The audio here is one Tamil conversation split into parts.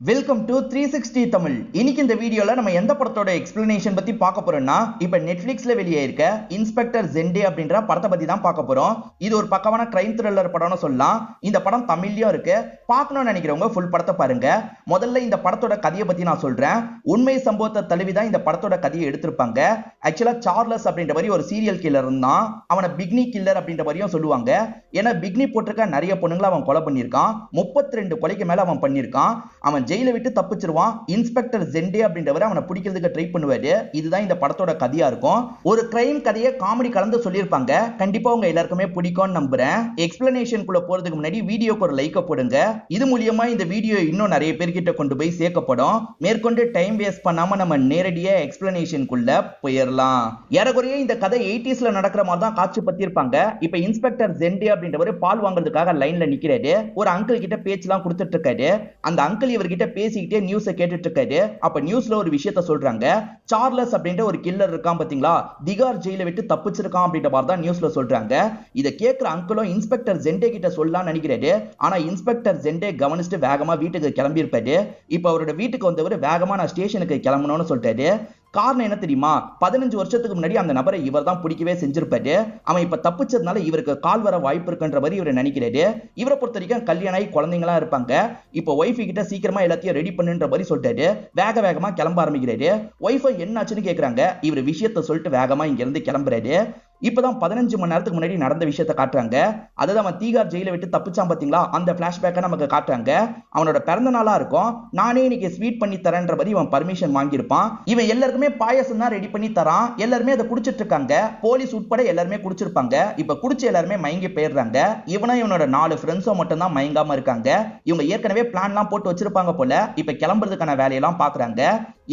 Welcome to 360 Tamil. இன்னைக்கு இந்த வீடியோல நம்ம எந்த படத்தோட எக்ஸ்பிளனேஷன் பத்தி பார்க்க போறோம்னா, இப்ப நெட்ஃபிளிக்ஸ்ல வெளியே இருக்க இன்ஸ்பெக்டர் ஜெண்டே அப்படின்ற படத்தை பத்தி தான் பார்க்க போறோம். இது ஒரு பக்கமான கிரைம் த்ரில்லர் படம்னு சொல்லலாம். இந்த படம் தமிழ்லயும் இருக்கு. பார்க்கணும்னு நினைக்கிறவங்க ஃபுல் படத்தை பாருங்க. முதல்ல இந்த படத்தோட கதையை பத்தி நான் சொல்றேன். உண்மை சம்பவத்தை தழுவி தான் இந்த படத்தோட கதையை எடுத்திருப்பாங்க. ஆக்சுவலா சார்லஸ் அப்படின்ற மாதிரி ஒரு சீரியல் கில்லர் இருந்தான். அவனை பிக்னி கில்லர் அப்படின்ற மாதிரியும் சொல்லுவாங்க. ஏன்னா பிக்னி போட்டிருக்க நிறைய பொண்ணுங்களை அவன் கொலை பண்ணியிருக்கான். 32 கொலைக்கு மேல அவன் பண்ணியிருக்கான். அவன் ஜெயில விட்டு தப்பிச்சிருவான். இன்ஸ்பெக்டர் ஜெண்டே அப்படின்றவர் அவனை பிடிக்கிறதுக்கு ட்ரை பண்ணுவாரு. இதுதான் இந்த படத்தோட கதையா இருக்கும். ஒரு கிரைம் கதையை காமெடி கலந்து சொல்லியிருப்பாங்க. கண்டிப்பா உங்க எல்லாருக்குமே பிடிக்கும்னு நம்புறேன். எக்ஸ்பிளனேஷனுக்குள்ள போறதுக்கு முன்னாடி வீடியோக்கு ஒரு லைக் போடுங்க. இது மூலியமா இந்த வீடியோ இன்னும் நிறைய பேர்கிட்ட கொண்டு போய் சேர்க்கப்படும். மேற்கொண்டு டைம் வேஸ்ட் பண்ணாம நம்ம நேரடியா எக்ஸ்பிளனேஷனுக்குள்ள போயிடலாம். ஏறக்குறைய இந்த கதை 80sல நடக்கிற மாதிரி தான் காட்சி பத்திருப்பாங்க. இப்ப இன்ஸ்பெக்டர் ஜெண்டே அப்படின்றவர் பால் வாங்குறதுக்காக லைன்ல நிக்கிறாரு. ஒரு அங்கிள் கிட்ட பேச்செல்லாம் கொடுத்துட்டு இருக்காரு. அந்த அங்கிள் இவர்கிட்ட பேசிக்கிட்டே நியூஸ் கேட்டுட்டு இருக்காரு. அப்ப நியூஸ்ல ஒரு விஷயத்த சொல்றாங்க. சார்லஸ் அப்படின்ற ஒரு கில்லர் இருக்கான் பாத்தீங்களா, திகார் ஜெயில விட்டு தப்பிச்சிருக்கான் அப்படின்ற மாதிரி தான் நியூஸ்ல சொல்றாங்க. இத கேக்குற அங்கிளும் இன்ஸ்பெக்டர் ஜெண்டே கிட்ட சொல்லலாம் நினைக்கிறாரு. ஆனா இன்ஸ்பெக்டர் ஜெண்டே கவனிச்சுட்டு வேகமா வீட்டுக்கு கிளம்பி இருப்பாரு. இப்ப அவரோட வீட்டுக்கு வந்தவர் வேகமா நான் ஸ்டேஷனுக்கு கிளம்பணும்னு சொல்லிட்டாரு. காரணம் என்ன தெரியுமா? 15 வருஷத்துக்கு முன்னாடி அந்த நபரை இவர் தான் பிடிக்கவே செஞ்சிருப்பாரு. அவன் இப்ப தப்பிச்சதுனால இவருக்கு கால் வர வாய்ப்பு இருக்குன்ற மாதிரி இவர் நினைக்கிறாரு. இவரை பொறுத்த வரைக்கும் கல்யாணம் ஆகி குழந்தைங்களா இருப்பாங்க. இப்ப ஒய்ஃப் கிட்ட சீக்கிரமா எல்லாத்தையும் ரெடி பண்ணுன்ற மாதிரி சொல்லிட்டாரு. வேகமா கிளம்ப ஆரம்பிக்கிறாரு. ஒய்ஃப் என்னாச்சுன்னு கேக்குறாங்க. இவர் விஷயத்த சொல்லிட்டு வேகமா இங்க இருந்து கிளம்புறாரு. இப்பதான் 15 மணி நேரத்துக்கு முன்னாடி நடந்த விஷயத்தை காட்டுறாங்க. அதாவது அவன் தீகார் ஜெயில விட்டு தப்பிச்சான் பாத்தீங்களா, அந்த பிளாஷ்பேக்கை நமக்கு காட்டுறாங்க. அவனோட பிறந்த நாளா இருக்கும். நானே இன்னைக்கு ஸ்வீட் பண்ணி தரேன்ற மாதிரி இவன் பர்மிஷன் வாங்கியிருப்பான். இவன் எல்லாருக்குமே பாயசம் தான் ரெடி பண்ணி தரான். எல்லாருமே அதை குடிச்சிட்டு இருக்காங்க. போலீஸ் உட்பட எல்லாருமே குடிச்சிருப்பாங்க. இப்ப குடிச்சு எல்லாருமே மயங்கி போயிடுறாங்க. இவனோட 4 ஃப்ரெண்ட்ஸும் மட்டும் தான் மயங்காம இருக்காங்க. இவங்க ஏற்கனவே பிளான்லாம் போட்டு வச்சிருப்பாங்க போல. இப்ப கிளம்புறதுக்கான வேலையெல்லாம் பாக்குறாங்க.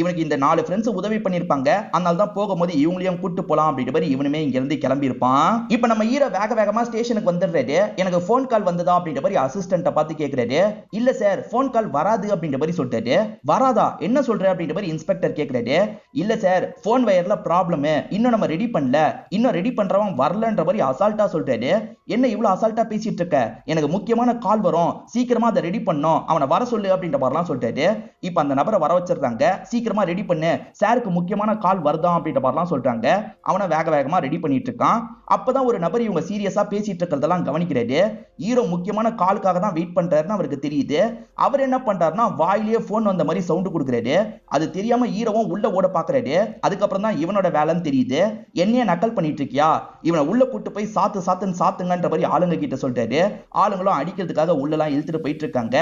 இவனுக்கு இந்த 4 ஃப்ரெண்ட்ஸ் உதவி பண்ணிருப்பாங்க. அதனால தான் போகும்போது இவங்களையும் கூட்டு போலாம் அப்படின்ற மாதிரி இவனுமே இங்க இருந்து கிளம்பி இருப்பான். இப்ப நம்ம ஹீரோ வேகமா ஸ்டேஷனுக்கு வந்துடுறாரு. எனக்கு போன் கால் வந்ததா அப்படின்ற மாதிரி அசிஸ்டன்ட்ட பார்த்து கேக்குறாரு. இல்ல சார், போன் கால் வராது அப்படின்ற மாதிரி சொல்லிட்டாரு. வராதா? என்ன சொல்ற அப்படின்ற மாதிரி இன்ஸ்பெக்டர் கேக்குறாரு. இல்ல சார், போன் வயர்ல ப்ராப்ளம், இன்னும் நம்ம ரெடி பண்ணல, இன்னும் ரெடி பண்றவன் வரலன்ற மாதிரி அசால்ட்டா சொல்றாரு. என்ன இவ்வளவு அசால்ட்டா பேசிட்டு இருக்க? எனக்கு முக்கியமான கால் வரும், சீக்கிரமா அதை ரெடி பண்ணும், அவனை வர சொல்லு அப்படின்ற மாதிரிலாம் சொல்லிட்டாரு. இப்ப அந்த நபரை வர வச்சிருக்காங்க. சீக்கிரமா ரெடி பண்ணு, சாருக்கு முக்கியமான கால் வருதான் அப்படின்ற மாதிரிலாம் சொல்றாங்க. அவனை வேகமா ரெடி பண்ணிட்டு இருக்கான். அப்பதான் ஒரு நபர் இவங்க சீரியஸா பேசிட்டு இருக்கிறதெல்லாம் கவனிக்கிறாரு. ஹீரோ முக்கியமான காலுக்காக தான் வெயிட் பண்றாருன்னு அவருக்கு தெரியுது. அவர் என்ன பண்றாருன்னா வாயிலேயே போன் வந்த மாதிரி சவுண்ட் கொடுக்குறாரு. அது தெரியாம ஹீரோவும் உள்ள ஓட பாக்குறாரு. அதுக்கப்புறம் தான் இவனோட வேலைன்னு தெரியுது. என்னைய நக்கல் பண்ணிட்டு இருக்கியா, இவனை உள்ள கூட்டு போய் சாத்துன்னு சாத்துங்கன்ற மாதிரி ஆளுங்க கிட்ட சொல்றாரு. ஆளுங்களும் அடிக்கிறதுக்காக உள்ளலாம் இழுத்துட்டு போயிட்டு இருக்காங்க.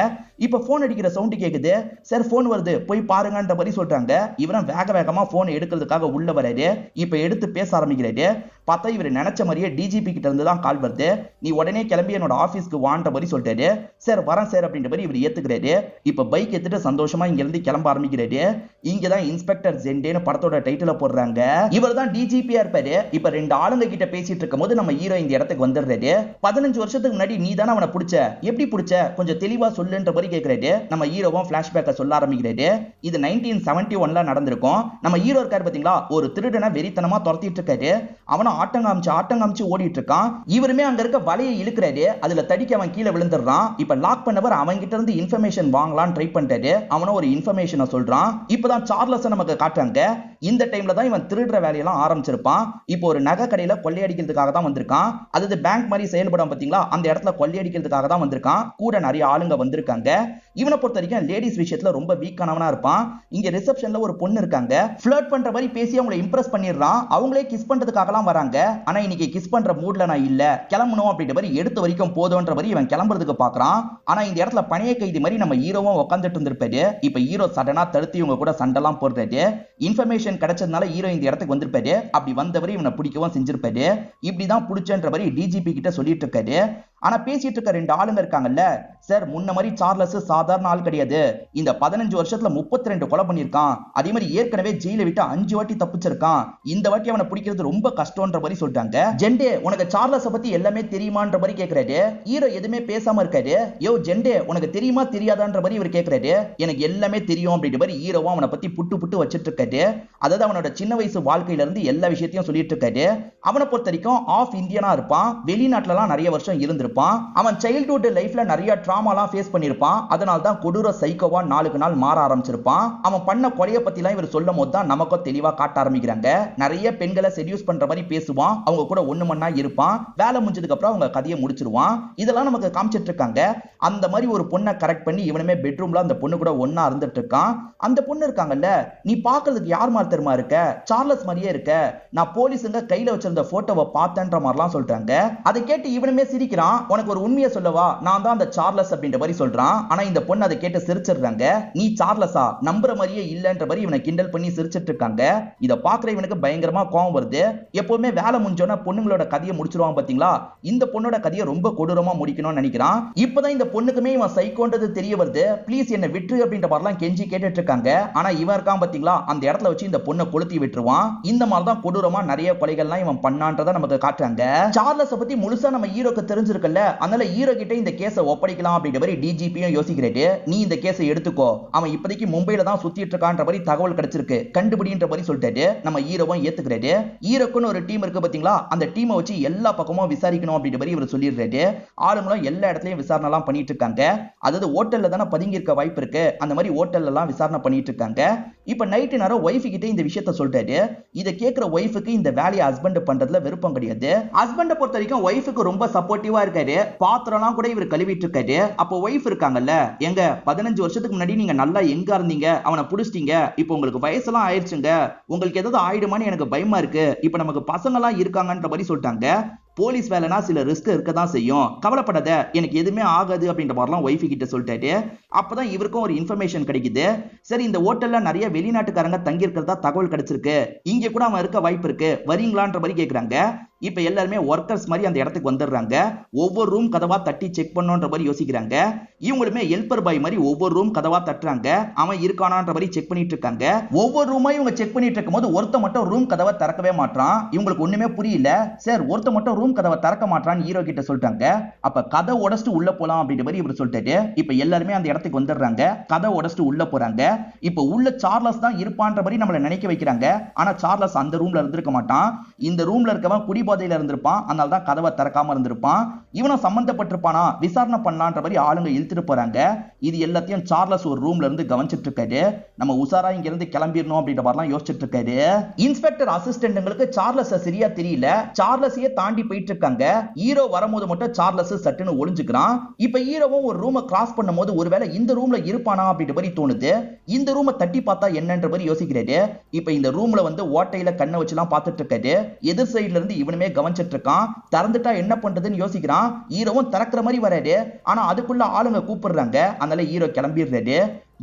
இப்ப போன் அடிக்கிற சவுண்ட் கேக்குது. சார் போன் வருது, போய் பாருங்கன்ற மாதிரி சொல்றாங்க. இவன் வேகமா போன் எடுக்கிறதுக்காக உள்ள வராரு. இப்ப எடுத்து பேச ஆரம்பிக்கிறாரு. பார்த்தா இவர் நினைச்ச மாதிரியே டிஜிபி கிட்ட இருந்து தான் கால் வருது. நீ உடனே கிளம்பி என்னோட ஆபீஸ்க்கு வான்ற மாதிரி சொல்லிட்டாரு. சார் வரேன் சார் அப்படின்ற மாதிரி இவர் ஏத்துக்கிறாரு. இப்ப பைக் எடுத்துட்டு சந்தோஷமா இங்க இருந்து கிளம்ப ஆரம்பிக்கிறாரு. இங்கதான் இன்ஸ்பெக்டர் ஜெண்டேன்னு படத்தோட டைட்டில போடுறாங்க. இவர் தான் டிஜிபியா இருப்பாரு. இப்ப 2 ஆளுங்க கிட்ட பேசிட்டு இருக்கும் போது நம்ம ஹீரோ இந்த இடத்துக்கு வந்துடுறாரு. 15 வருஷத்துக்கு முன்னாடி நீ தானே அவனை பிடிச்ச, எப்படி பிடிச்ச, கொஞ்சம் தெளிவா சொல்லுன்ற மாதிரி கேட்கிறாரு. நம்ம ஹீரோவும் பிளாஷ்பேக்க சொல்ல ஆரம்பிக்கிறாரு. இது 1971ல நடந்திருக்கும். நம்ம ஹீரோ இருக்காரு பாத்தீங்களா, ஒரு திருடனை வெறித்தனமா துரத்திட்டு இருக்காரு. அவன ஆட்டம் காமிச்சு ஓடிட்டு இருக்கான். இவருமே அங்க இருக்க வலையை இழுக்கிறாரு. அதுல தடிக்க அவன் கீழே விழுந்துடுறான். இப்ப லாக் பண்ணவர் அவங்க கிட்ட இருந்து இன்ஃபர்மேஷன் வாங்கலாம் ட்ரை பண்றாரு. அவனும் ஒரு இன்ஃபர்மேஷனை சொல்றான். இப்பதான் சார்லஸ் நமக்கு காட்டுறாங்க. இந்த டைம்ல தான் இவன் திருடுற வேலையெல்லாம் ஆரம்பிச்சிருப்பான். இப்போ ஒரு நகை கடையில கொள்ளையடிக்கிறதுக்காக தான் வந்திருக்கான். அதாவது பேங்க் மாதிரி செயல்படும் பாத்தீங்களா, அந்த இடத்துல கொள்ளையடிக்கிறதுக்காக தான் வந்திருக்கான். கூட நிறைய ஆளுங்க வந்திருக்காங்க. இவனை பொறுத்த வரைக்கும் லேடிஸ் விஷயத்துல ரொம்ப வீக்கானவனா இருப்பான். இங்க ரிசப்ஷன்ல ஒரு பொண்ணு இருக்காங்க. ஃப்ளர்ட் பண்ற மாதிரி பேசி அவங்களை இம்ப்ரெஸ் பண்ணிடுறான். அவங்களே கிஸ் பண்றதுக்காகலாம் வராங்க. ஆனா இன்னைக்கு கிஸ் பண்ற மூட்ல நான் இல்ல, கிளம்பணும் அப்படின்ற மாதிரி எடுத்த வரைக்கும் போதும்ன்ற மாதிரி இவன் கிளம்புறதுக்கு பாக்குறான். ஆனா இந்த இடத்துல பணைய கைதி மாதிரி நம்ம ஹீரோவும் உட்காந்துட்டு இருந்திருப்பாரு. இப்ப ஹீரோ சடனா தடுத்து இவங்க கூட சண்டெல்லாம் போடுறாரு. இன்ஃபர்மேஷன் கிடைச்சதுனால ஹீரோ இந்த இடத்துக்கு வந்திருப்பாரு. அப்படி வந்தவரை இவனை பிடிக்கவும் செஞ்சிருப்பாரு. இப்படிதான் பிடிச்சன்ற மாதிரி டிஜிபி கிட்ட சொல்லிட்டு இருக்காரு. ஆனா பேசிட்டு இருக்க 2 ஆளுங்க இருக்காங்கல்ல, சார் முன்ன மாதிரி சார்லஸ் சாதாரண ஆள் கிடையாது. இந்த 15 வருஷத்துல 32 கொலை பண்ணிருக்கான். அதே மாதிரி ஏற்கனவே ஜெயில விட்டு 5 வாட்டி தப்பிச்சிருக்கான். இந்த வாட்டி அவனை பிடிக்கிறது ரொம்ப கஷ்டம்ன்ற மாதிரி சொல்றாங்க. ஜெண்டே, உனக்கு சார்லஸ் பத்தி எல்லாமே தெரியுமான்ற மாதிரி கேக்குறாரு. ஹீரோ எதுவுமே பேசாம இருக்காரு. யோ ஜெண்டே, உனக்கு தெரியுமா தெரியாதான்ற மாதிரி இவர் கேக்குறாரு. எனக்கு எல்லாமே தெரியும் அப்படின்ற மாதிரி ஹீரோவும் அவனை பத்தி புட்டு வச்சிட்டு இருக்காரு. இருக்காரு. அதாவது அவனோட சின்ன வயசு வாழ்க்கையில இருந்து எல்லா விஷயத்தையும் சொல்லிட்டு இருக்காரு. அவனை பொறுத்த வரைக்கும் ஆஃப் இந்தியனா இருப்பான், வெளிநாட்டுலலாம் நிறைய வருஷம் இருந்திருப்பான். அவன் சைல்ட்ஹுட் லைஃப்ல நிறைய ட்ராமாலாம் ஃபேஸ் பண்ணிருப்பான். அதனால தான் கொடூர சைக்கோவா நாளுக்கு நாள் மாற ஆரம்பிச்சிருப்பான். அவன் பண்ண கொலையை பத்திலாம் இவர் சொல்லும் போது தான் நமக்கும் தெளிவா காட்ட ஆரம்பிக்கிறாங்க. நிறைய பெண்களை செடியூஸ் பண்ற மாதிரி பேசுவான், அவங்க கூட ஒண்ணு மண்ணா இருப்பான், வேலை முடிஞ்சதுக்கு அப்புறம் அவங்க கதையை முடிச்சிருவான். இதெல்லாம் நமக்கு காமிச்சிட்டு இருக்காங்க. அந்த மாதிரி ஒரு பொண்ணை கரெக்ட் பண்ணி இவனுமே பெட்ரூம்ல அந்த பொண்ணு கூட ஒண்ணா இருந்துட்டு இருக்கான். அந்த பொண்ணு இருக்காங்கல்ல, நீ பாக்குறதுக்கு யார் மாதிரி தெரியுமா இருக்க, சார்லஸ் மாதிரியே இருக்க, நான் போலீஸுங்க கையில வச்சிருந்த போட்டோவை பார்த்தேன்ற மாதிரிலாம் சொல்றாங்க. அதை கேட்டு இவனுமே சிரிக்கிறான். உனக்கு ஒரு உண்மையை சொல்லவா, நான் தான் அந்த சார்லஸ் அப்படின்ற மாதிரி சொல்றான். ஆனா இந்த பொண்ணு அதை கேட்டு சிரிச்சிடுறாங்க. நீ சார்லஸா, நம்புற மாதிரியே இல்லன்ற மாதிரி இவனை கிண்டல் பண்ணி சிரிச்சிட்டு இருக்காங்க. இதை பாக்குற இவனுக்கு பயங்கரமா கோவம் வருது. எப்பவுமே வேலை முடிஞ்சோன்னா பொண்ணுங்களோட கதையை முடிச்சிருவான் பாத்தீங்களா, இந்த பொண்ணோட கதையை ரொம்ப கொடூரமா முடிக்கணும்னு நினைக்கிறான். இப்பதான் இந்த பொண்ணுக்குமே இவன் சைக்கோன்றது தெரிய வருது. ப்ளீஸ் என்ன விட்டு அப்படின்ற மாதிரிலாம் கெஞ்சி கேட்டுட்டு இருக்காங்க. ஆனா இவன் இருக்கான் பாத்தீங்களா, அந்த இடத்துல வச்சு இந்த பொண்ணை கொளுத்தி விட்டுருவான். இந்த மாதிரி தான் கொடூரமா நிறைய கொலைகள்லாம் இவன் பண்ணான்றத நமக்கு காட்டுறாங்க. சார்லஸ பத்தி முழுசா நம்ம ஹீரோக்கு தெரிஞ்சிருக்கல, அதனால ஹீரோ கிட்ட இந்த கேஸை ஒப்படைக்கலாம் அப்படின்ற மாதிரி டிஜிபியும் யோசிக்கிறாரு. நீ இந்த கேஸை எடுத்துக்கோ, அவன் இப்போதைக்கு மும்பைல தான் சுத்திட்டு இருக்கான்ற மாதிரி தகவல் கிடைச்சிருக்கு, கண்டுபிடின்ற மாதிரி சொல்லிட்டாரு. நம்ம ஹீரோவும் ஏத்துக்கிறாரு. ஹீரோக்குன்னு ஒரு டீம் இருக்கு பாத்தீங்களா, அந்த டீமை வச்சு எல்லா பக்கமும் விசாரிக்கணும் அப்படின்ற மாதிரி இவர் சொல்லிடுறாரு. ஆளுங்களும் எல்லா இடத்துலயும் விசாரணை எல்லாம் பண்ணிட்டு இருக்காங்க. அதாவது ஹோட்டல்ல தானே பதுங்கி இருக்க வாய்ப்பு இருக்கு, அந்த மாதிரி ஹோட்டல்ல எல்லாம் விசாரணை பண்ணிட்டு இருக்காங்க. இப்ப நைட்டு நேரம் ஒய்ஃப் கிட்ட இந்த விஷயத்த சொல்லிட்டாரு. இதை கேட்கிற ஒய்ஃபுக்கு இந்த வேலையை ஹஸ்பண்ட் பண்றதுல விருப்பம் கிடையாது. ஹஸ்பண்ட பொறுத்த வரைக்கும் ஒய்ஃபுக்கு ரொம்ப சப்போர்ட்டிவா இருக்காரு. பாத்திரம்லாம் கூட இவர் கழுவிட்டு இருக்காரு. அப்போ ஒய்ஃப் இருக்காங்கல்ல, எங்க 15 வருஷத்துக்கு முன்னாடி நீங்க நல்லா எங்க இருந்தீங்க, அவனை புடிச்சிட்டீங்க, இப்போ உங்களுக்கு வயசெல்லாம் ஆயிடுச்சுங்க, உங்களுக்கு ஏதாவது ஆயிடுமான்னு எனக்கு பயமா இருக்கு, இப்ப நமக்கு பசங்க எல்லாம் இருக்காங்கன்ற மாதிரி சொல்லிட்டாங்க. போலீஸ் வேலைனா சில ரிஸ்க் இருக்க தான் செய்யும், கவலைப்படாத, எனக்கு எதுவுமே ஆகாது அப்படின்ற மாதிரிலாம் ஒய்ஃப் கிட்ட சொல்லிட்டாரு. அப்பதான் இவருக்கும் ஒரு இன்ஃபர்மேஷன் கிடைக்குது. சரி, இந்த ஹோட்டல்ல நிறைய வெளிநாட்டுக்காரங்க தங்கி இருக்கிறதா தகவல் கிடைச்சிருக்கு, இங்க கூட அவன் இருக்க வாய்ப்பு இருக்கு, வரீங்களான்ற மாதிரி கேக்குறாங்க. இப்ப எல்லாருமே ஒர்க்கர்ஸ் மாதிரி அந்த இடத்துக்கு வந்துடுறாங்க. ஒவ்வொரு ரூம் கதவா தட்டி செக் பண்ணணும்ன்ற மாதிரி யோசிக்கிறாங்க. இவங்களுமே ஹெல்பர் பாய் மாதிரி ஒவ்வொரு ரூம் கதவா தட்டுறாங்க, அவன் இருக்கானான்ற மாதிரி செக் பண்ணிட்டு இருக்காங்க. ஒவ்வொரு ரூமா இவங்க செக் பண்ணிட்டு இருக்கும்போது ஒருத்த மட்டும் ரூம் கதவை திறக்கவே மாட்டான். இவங்களுக்கு ஒண்ணுமே புரியல. சார், ஒருத்த மட்டும் ரூம் கதவை திறக்க மாட்டான்னு ஹீரோ கிட்ட சொல்லிட்டாங்க. அப்ப கதை உடைச்சிட்டு உள்ள போலாம் அப்படின்ற மாதிரி இவர் சொல்லிட்டாரு. இப்ப எல்லாருமே அந்த இடத்துக்கு வந்துடுறாங்க, கதை உடைச்சிட்டு உள்ள போறாங்க. இப்ப உள்ள சார்லஸ் தான் இருப்பான்ற மாதிரி நம்மள நினைக்க வைக்கிறாங்க. ஆனா சார்லஸ் அந்த ரூம்ல இருந்திருக்க மாட்டான். இந்த ரூம்ல இருக்கவன் குடிபோதையில இருந்திருப்பான், அதனால தான் கதவை திறக்காம இருந்திருப்பான். இவனும் சம்பந்தப்பட்டிருப்பானா, விசாரணை பண்ணலான்ற மாதிரி ஆளுங்க இழுத்துட்டு போறாங்க. இது எல்லாத்தையும் சார்லஸ் ஒரு ரூம்ல இருந்து கவனிச்சிட்டு இருக்காரு. நம்ம உசாரா இங்க இருந்து கிளம்பிடணும் அப்படின்ற மாதிரிலாம் யோசிச்சுட்டு இருக்காரு. இன்ஸ்பெக்டர் அசிஸ்டன்ட்ங்களுக்கு சார்லஸ் சரியா தெரியல, சார்லஸையே தாண்டி போயிட்டு இருக்காங்க. ஹீரோ வரும்போது மட்டும் சார்லஸ் சட்டுன்னு ஒளிஞ்சுக்கிறான். இப்ப ஹீரோவும் ஒரு ரூமை கிராஸ் பண்ணும்போது ஒருவேளை இந்த ரூம்ல இருப்பானா அப்படின்ற மாதிரி தோணுது. இந்த ரூமை தட்டி பார்த்தா என்னன்ற மாதிரி யோசிக்கிறாரு. இப்ப இந்த ரூம்ல வந்து ஓட்டையில கண்ணை வச்சுலாம் பார்த்துட்டு இருக்காரு. எதிர் சைடுல இருந்து இவனுமே கவனிச்சிட்டு இருக்கான். திறந்துட்டா என்ன பண்றதுன்னு யோசிக்கிறான். ஹீரோவும் திறக்கிற மாதிரி வராரு. ஆனா அதுக்குள்ள ஆளுங்க கூப்பிடுறாங்க, அதனால ஹீரோ கிளம்பிடுறாரு.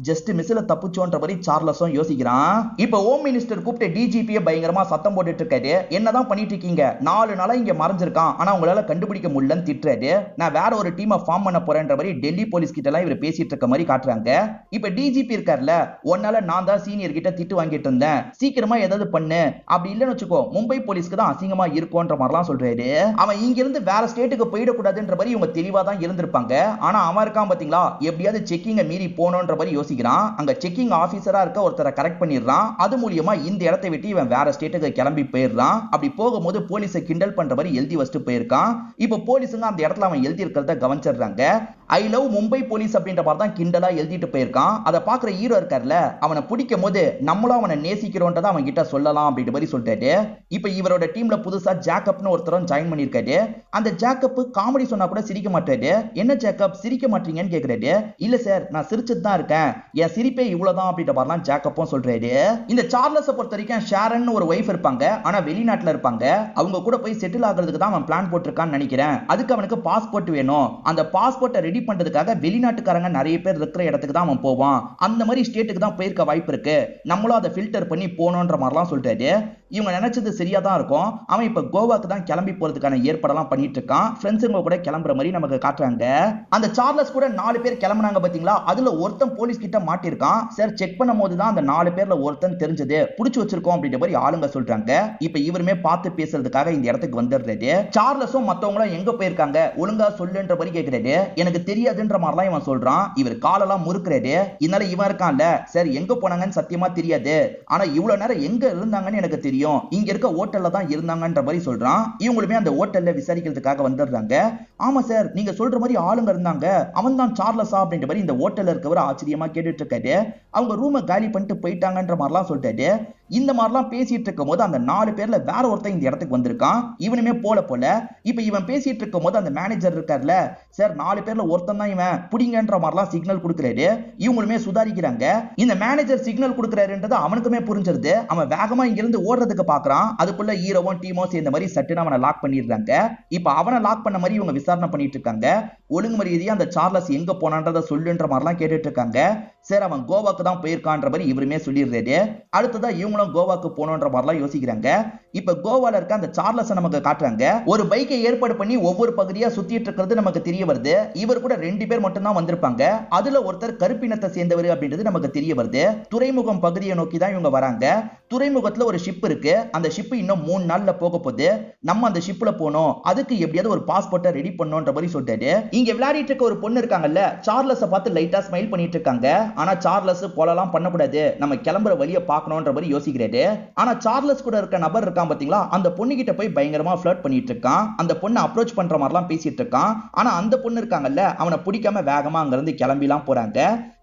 ஜஸ்ட் மிஸ்ல தப்பிச்சோன்ற மாதிரி சார்லஸும் யோசிக்கிறான். இப்ப ஹோம் மினிஸ்டர் கூப்பிட்டு டிஜிபியை பயங்கரமா சத்தம் போட்டுட்டு இருக்காரு. என்னதான் பண்ணிட்டு இருக்கீங்க, 4 நாளா இங்க மறைஞ்சிருக்கான், ஆனா உங்களால கண்டுபிடிக்க முடியலன்னு திட்டுறாரு. நான் வேற ஒரு டீமை ஃபார்ம் பண்ண போறேன்ற மாதிரி டெல்லி போலீஸ் கிட்ட எல்லாம் இவர் பேசிட்டு இருக்க மாதிரி காட்டுறாங்க. இப்ப டிஜிபி இருக்கார்ல, ஒன்னால நான் தான் சீனியர் கிட்ட திட்டு வாங்கிட்டு இருந்தேன், சீக்கிரமா ஏதாவது பண்ணு, அப்படி இல்லைன்னு வச்சுக்கோ மும்பை போலீஸ்க்கு தான் அசிங்கமா இருக்கும்ன்ற மாதிரிலாம் சொல்றாரு. அவன் இங்க இருந்து வேற ஸ்டேட்டுக்கு போயிடக்கூடாதுன்ற மாதிரி இவங்க தெளிவா தான் இருந்திருப்பாங்க. ஆனா அவன் இருக்கான் பாத்தீங்களா, எப்படியாவது செக்கிங்க மீறி போனோன்ற மாதிரி யோசிக்கிறான். அங்க செக்கிங் ஆபீசரா இருக்க ஒருத்தரை கரெக்ட் பண்ணிடுறான். அது மூலியமா இந்த இடத்தை விட்டு இவன் வேற ஸ்டேட்டுக்கு கிளம்பி போயிடுறான். அப்படி போகும்போது போலீஸை கிண்டல் பண்ற மாதிரி எழுதி வச்சுட்டு போயிருக்கான். இப்போ போலீஸுங்க அந்த இடத்துல அவன் எழுதி இருக்கிறத கவனிச்சிடுறாங்க. ஐ லவ் மும்பை போலீஸ் அப்படின்ற மாதிரி தான் கிண்டலா எழுதிட்டு போயிருக்கான். அதை பாக்குற ஹீரோ இருக்கார்ல, அவனை பிடிக்கும் போது நம்மளும் அவனை நேசிக்கிறோன்றதை அவன் கிட்ட சொல்லலாம் அப்படின்ற மாதிரி சொல்லிட்டாரு. இப்ப இவரோட டீம்ல புதுசா ஜாக்கப்னு ஒருத்தரும் ஜாயின் பண்ணிருக்காரு. அந்த ஜாக்கப் காமெடி சொன்னா கூட சிரிக்க மாட்டாரு. என்ன ஜாக்கப் சிரிக்க மாட்டீங்கன்னு கேக்குறாரு. இல்ல சார், நான் சிரிச்சுட்டு தான் இருக்கேன், என் சிரிப்பே இவ்வளவுதான் அப்படின்ற மாதிரிலாம் ஜாக்கப்பும் சொல்றாரு. இந்த சார்லஸை பொறுத்த வரைக்கும் ஷாரன் ஒரு வைஃப் இருப்பாங்க, ஆனா வெளிநாட்டுல இருப்பாங்க. அவங்க கூட போய் செட்டில் ஆகிறதுக்கு தான் அவன் பிளான் போட்டிருக்கான்னு நினைக்கிறேன். அதுக்கு அவனுக்கு பாஸ்போர்ட் வேணும். அந்த பாஸ்போர்ட்டை ரெடி பண்றதுக்காக வெளிநாட்டுக்காரங்க நிறைய பேர் இருக்கிற இடத்துக்கு தான் அவன் போவான். அந்த மாதிரி ஸ்டேட்டுக்கு தான் போயிருக்க வாய்ப்பு இருக்கு, நம்மளும் அதை ஃபில்டர் பண்ணி போனோன்ற மாதிரிலாம் சொல்றாரு. இவங்க நினைச்சது சரியா தான் இருக்கும். அவன் இப்ப கோவாக்கு தான் கிளம்பி போறதுக்கான ஏற்பாடெல்லாம் பண்ணிட்டு இருக்கான். ஃப்ரெண்ட்ஸுங்க கூட கிளம்புற மாதிரி நமக்கு காட்டுறாங்க. அந்த சார்லஸ் கூட 4 பேர் கிளம்புனாங்க பாத்தீங்களா, அதுல ஒருத்தன் போலீஸ் கிட்ட மாட்டிருக்கான். சார், செக் பண்ணும்போது தான் அந்த 4 பேர்ல ஒருத்தன் தெரிஞ்சது, புடிச்சு வச்சிருக்கோம் அப்படின்ற மாதிரி ஆளுங்க சொல்றாங்க. இப்ப இவருமே பார்த்து பேசுறதுக்காக இந்த இடத்துக்கு வந்துடுறாரு. சார்லஸும் மத்தவங்களும் எங்க போயிருக்காங்க ஒழுங்கா சொல்லுன்ற மாதிரி கேக்குறாரு. எனக்கு தெரியாதுன்ற மாதிரிலாம் இவன் சொல்றான். இவர் காலெல்லாம் முறுக்குறாரு. இதனால இவன் இருக்கான்ல, சார் எங்க போனாங்கன்னு சத்தியமா தெரியாது, ஆனா இவ்வளவு நேரம் எங்க இருந்தாங்கன்னு எனக்கு தெரியும், இங்க இருக்க ஹோட்டல்ல தான் இருந்தாங்கன்ற மாதிரி சொல்றான். இவங்களுமே அந்த ஹோட்டல்ல விசாரிக்கிறதுக்காக வந்துடுறாங்க. ஆமா சார், நீங்க சொல்ற மாதிரி ஆளுங்க இருந்தாங்க, அவன் தான் சார்லஸா அப்படின்ற மாதிரி இந்த ஹோட்டல்ல இருக்கவர் ஆச்சரியமா கேட்டுட்டு இருக்காரு. அவங்க ரூமை காலி பண்ணிட்டு போயிட்டாங்கன்ற மாதிரிலாம் சொல்லிட்டாரு. இந்த மாதிரிலாம் பேசிட்டு இருக்கும் போது அந்த 4 பேர்ல வேற ஒருத்தன் இந்த இடத்துக்கு வந்திருக்கான். இவனுமே போல இப்ப இவன் பேசிட்டு இருக்கும் போது அந்த மேனேஜர் இருக்கார்ல, சார் 4 பேர்ல ஒருத்தன் தான் இவன், புடிங்கன்ற மாதிரிலாம் சிக்னல் கொடுக்குறாரு. இவங்களுமே சுதாரிக்கிறாங்க. இந்த மேனேஜர் சிக்னல் கொடுக்குறாருன்றது அவனுக்குமே புரிஞ்சிருது. அவன் வேகமா இங்க இருந்து ஓடுறதுக்கு பாக்குறான். அதுக்குள்ள ஹீரோவும் டீமோ சேர்ந்த மாதிரி சட்டுன்னு அவனை லாக் பண்ணிடுறாங்க. இப்ப அவனை லாக் பண்ண மாதிரி இவங்க விசாரணை பண்ணிட்டு இருக்காங்க. ஒழுங்கு மரியாதையா அந்த சார்லஸ் எங்க போனான்றத சொல்லுன்ற மாதிரிலாம் கேட்டுட்டு இருக்காங்க. சார் அவன் கோவாக்கு தான் போயிருக்கான்ற மாதிரி இவருமே சொல்லிடுறாரு. அடுத்ததா இவங்களும் கோவாக்கு போனோன்ற மாதிரிலாம் யோசிக்கிறாங்க. இப்ப கோவால இருக்க அந்த சார்லஸ் நமக்கு காட்டுறாங்க. ஒரு பைக்கை ஏற்பாடு பண்ணி ஒவ்வொரு பகுதியா சுத்திட்டு இருக்கிறது நமக்கு தெரிய வருது. இவர் கூட 2 பேர் மட்டும் தான் வந்திருப்பாங்க. அதுல ஒருத்தர் கருப்பினத்தை சேர்ந்தவர் அப்படின்றது நமக்கு தெரிய வருது. துறைமுகம் பகுதியை நோக்கி தான் இவங்க வராங்க. துறைமுகத்துல ஒரு ஷிப் இருக்கு. அந்த ஷிப் இன்னும் 3 நாள்ல போக போகுது. நம்ம அந்த ஷிப்ல போனோம், அதுக்கு எப்படியாவது ஒரு பாஸ்போர்ட்டை ரெடி பண்ணோன்ற மாதிரி சொல்லிட்டாரு. இங்க விளையாடிட்டு இருக்க ஒரு பொண்ணு இருக்காங்கல்ல, சார்லஸை பார்த்து லைட்டா ஸ்மைல் பண்ணிட்டு இருக்காங்க. ஆனா சார்லஸ் கொலைலாம் பண்ணக்கூடாது, நம்ம கிளம்புற வழியை பார்க்கணும்ன்ற மாதிரி யோசிக்கிறாரு. ஆனா சார்லஸ் கூட இருக்க நபர் இருக்கான் பாத்தீங்களா, அந்த பொண்ணு கிட்ட போய் பயங்கரமா ஃப்ளர்ட் பண்ணிட்டு இருக்கான். அந்த பொண்ணை அப்ரோச் பண்ற மாதிரிலாம் பேசிட்டு இருக்கான். ஆனா அந்த பொண்ணு இருக்காங்கல்ல, அவனை பிடிக்காம வேகமா அங்க இருந்து கிளம்பிலாம் போறாங்க.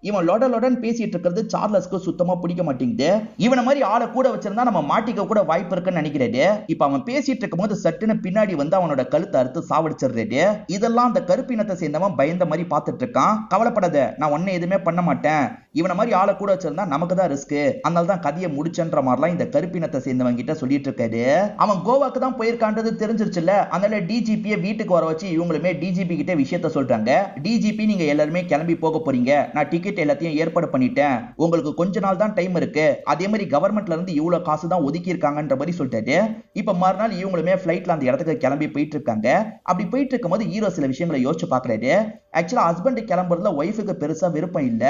இவன் லொடன் பேசிட்டு இருக்கிறது சார்லஸ்க்கு சுத்தமா பிடிக்க மாட்டேங்குது. இவனை மாதிரி ஆளை கூட வச்சிருந்தா நம்ம மாட்டிக்க கூட வாய்ப்பு இருக்குன்னு நினைக்கிறாரு. இப்ப அவன் பேசிட்டு இருக்கும் போது சட்டுன்னு பின்னாடி வந்து அவனோட கழுத்தை அறுத்து சாவடிச்சிடுறாரு. இதெல்லாம் அந்த கருப்பினத்தை சேர்ந்தவன் பயந்த மாதிரி பார்த்துட்டு இருக்கான். கவலைப்படாத, நான் ஒன்னும் எதுவுமே பண்ண மாட்டேன், இவனை மாதிரி ஆளை கூட வச்சிருந்தா நமக்கு தான் ரிஸ்க், அதனால தான் கதையை முடிச்சன்ற மாதிரிலாம் இந்த கருப்பினத்தை சேர்ந்தவங்க கிட்ட சொல்லிட்டு இருக்காரு. அவன் கோவாக்கு தான் போயிருக்கான்றது தெரிஞ்சிருச்சுல, அதனால டிஜிபியை வீட்டுக்கு வர வச்சு இவங்களுமே டிஜிபி கிட்ட விஷயத்த சொல்றாங்க. டிஜிபி நீங்க எல்லாருமே கிளம்பி போக போறீங்க, நான் டிக்கெட் எல்லாத்தையும் ஏற்பாடு பண்ணிட்டேன், உங்களுக்கு கொஞ்ச நாள் தான் டைம் இருக்கு, அதே மாதிரி கவர்மெண்ட்ல இருந்து இவ்வளவு காசு தான் ஒதுக்கி இருக்காங்கன்ற மாதிரி சொல்லிட்டாரு. இப்ப மறுநாள் இவங்களுமே பிளைட்ல அந்த இடத்துக்கு கிளம்பி போயிட்டு இருக்காங்க. அப்படி போயிட்டு இருக்கும் போது ஹீரோ சில விஷயங்களை யோசிச்சு பாக்குறாரு. ஆக்சுவலா ஹஸ்பண்ட் கிளம்புறதுல ஒய்ஃபுக்கு பெருசா விருப்பம் இல்ல.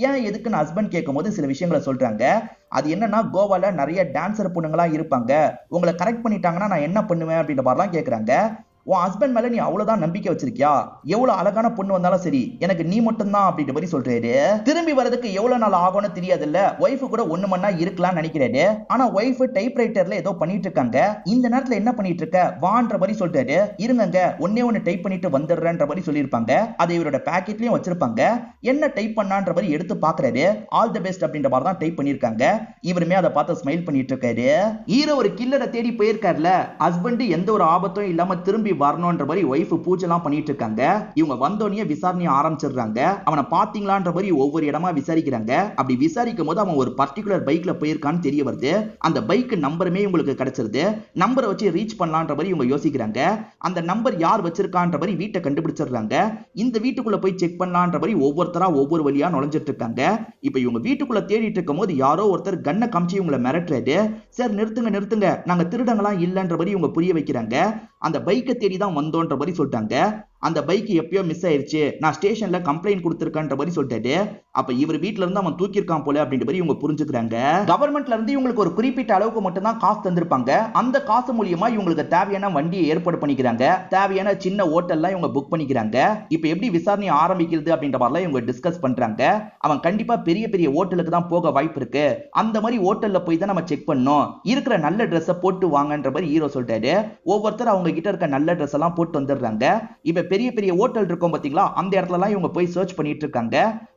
ஏன் எதுக்குன்னு ஹஸ்பண்ட் கேட்கும் போது சில விஷயங்களை சொல்றாங்க. அது என்னன்னா, கோவால நிறைய டான்சர் பொண்ணுங்களா இருப்பாங்க, உங்களை கரெக்ட் பண்ணிட்டாங்கன்னா நான் என்ன பண்ணுவேன் அப்படின்ற மாதிரிலாம் கேட்கறாங்க. உன் ஹஸ்பண்ட் மேல நீ அவ்வளவுதான் நம்பிக்கை வச்சிருக்கியா, எவ்வளவு அழகான பொண்ணு வந்தாலும் சரி எனக்கு நீ மட்டும் தான் அப்படின்ற மாதிரி சொல்றாரு. திரும்பி வரதுக்கு எவ்வளவு நாள் ஆகும்னு தெரியாது இல்ல, ஒய்ஃப் கூட 1 மணி நேரம் இருக்கலாம்னு நினைக்கிறாரு. ஆனா ஒய்ஃப் டைப்ரைட்டர்ல ஏதோ பண்ணிட்டு இருக்காங்க. இந்த நேரத்துல என்ன பண்ணிட்டு இருக்க வான்ற மாதிரி சொல்றாரு. இருங்க ஒண்ணு டைப் பண்ணிட்டு வந்துடுறேன்ற மாதிரி சொல்லியிருப்பாங்க. அதை இவரோட பாக்கெட்லயும் வச்சிருப்பாங்க. என்ன டைப் பண்ணான்ற மாதிரி எடுத்து பாக்குறாரு. ஆல் தி பெஸ்ட் அப்படின்ற மாதிரி தான் டைப் பண்ணிருக்காங்க. இவருமே அதை பார்த்து ஸ்மைல் பண்ணிட்டு இருக்காரு. ஹீரோ ஒரு கில்லரை தேடி போயிருக்காருல, ஹஸ்பண்ட் எந்த ஒரு ஆபத்தும் இல்லாம திரும்பி வரணும்ன்ற மாதிரி ஒய்ஃப் பூஜைலாம் பண்ணிட்டு இருக்காங்க. இவங்க வந்தோடனே விசாரணையை ஆரம்பிச்சிடுறாங்க. அவனை பாத்தீங்களான்ற மாதிரி ஒவ்வொரு இடமா விசாரிக்கிறாங்க. அப்படி விசாரிக்கும் போது அவன் ஒரு பர்டிகுலர் பைக்ல போயிருக்கான்னு தெரிய வருது. அந்த பைக் நம்பருமே இவங்களுக்கு கிடைச்சிருது. நம்பரை வச்சு ரீச் பண்ணலான்ற மாதிரி இவங்க யோசிக்கிறாங்க. அந்த நம்பர் யார் வச்சிருக்கான்ற மாதிரி வீட்டை கண்டுபிடிச்சிடுறாங்க. இந்த வீட்டுக்குள்ள போய் செக் பண்ணலான்ற மாதிரி ஒவ்வொருத்தரா ஒவ்வொரு வழியா நுழைஞ்சிட்டு இருக்காங்க. இப்ப இவங்க வீட்டுக்குள்ள தேடிட்டு இருக்கும் போது யாரோ ஒருத்தர் கண்ணை காமிச்சு இவங்களை மிரட்டுறாரு. சார் நிறுத்துங்க, நாங்க திருடங்களாம் இல்லன்ற மாதிரி இவங்க புரிய வைக்கிறாங்க. அந்த பைக்கை தேடி தான் வந்தோன்ற மாதிரி சொல்லிட்டாங்க. அந்த பைக் எப்பயோ மிஸ் ஆயிருச்சு, நான் ஸ்டேஷன்ல கம்ப்ளைண்ட் கொடுத்திருக்கேன்ற மாதிரி சொல்லிட்டாரு. அப்ப இவர் வீட்ல இருந்து அவன் தூக்கியிருக்கான் போல அப்படின்ற மாதிரி இவங்க புரிஞ்சுக்கிறாங்க. கவர்மெண்ட்ல இருந்து இவங்களுக்கு ஒரு குறிப்பிட்ட அளவுக்கு மட்டும் தான் காசு தந்திருப்பாங்க. அந்த காசு மூலியமா இவங்களுக்கு தேவையான வண்டியை ஏற்பாடு பண்ணிக்கிறாங்க. தேவையான சின்ன ஹோட்டல்லாம் இவங்க புக் பண்ணிக்கிறாங்க. இப்ப எப்படி விசாரணை ஆரம்பிக்கிறது அப்படின்ற மாதிரிலாம் இவங்க டிஸ்கஸ் பண்றாங்க. அவன் கண்டிப்பா பெரிய பெரிய ஹோட்டலுக்கு தான் போக வாய்ப்பு இருக்கு, அந்த மாதிரி ஹோட்டல்ல போய் தான் நம்ம செக் பண்ணோம், இருக்கிற நல்ல ட்ரெஸ்ஸை போட்டு வாங்கன்ற மாதிரி ஹீரோ சொல்லிட்டாரு. ஒவ்வொருத்தர் அவங்க கிட்ட இருக்க நல்ல ட்ரெஸ் எல்லாம் போட்டு வந்துடுறாங்க. இப்ப பெரிய பெரிய ஹோட்டல் இருக்கும் பாத்தீங்களா, அந்த இடத்துல எல்லாம் இவங்க போய் சர்ச் பண்ணிட்டு இருக்காங்க.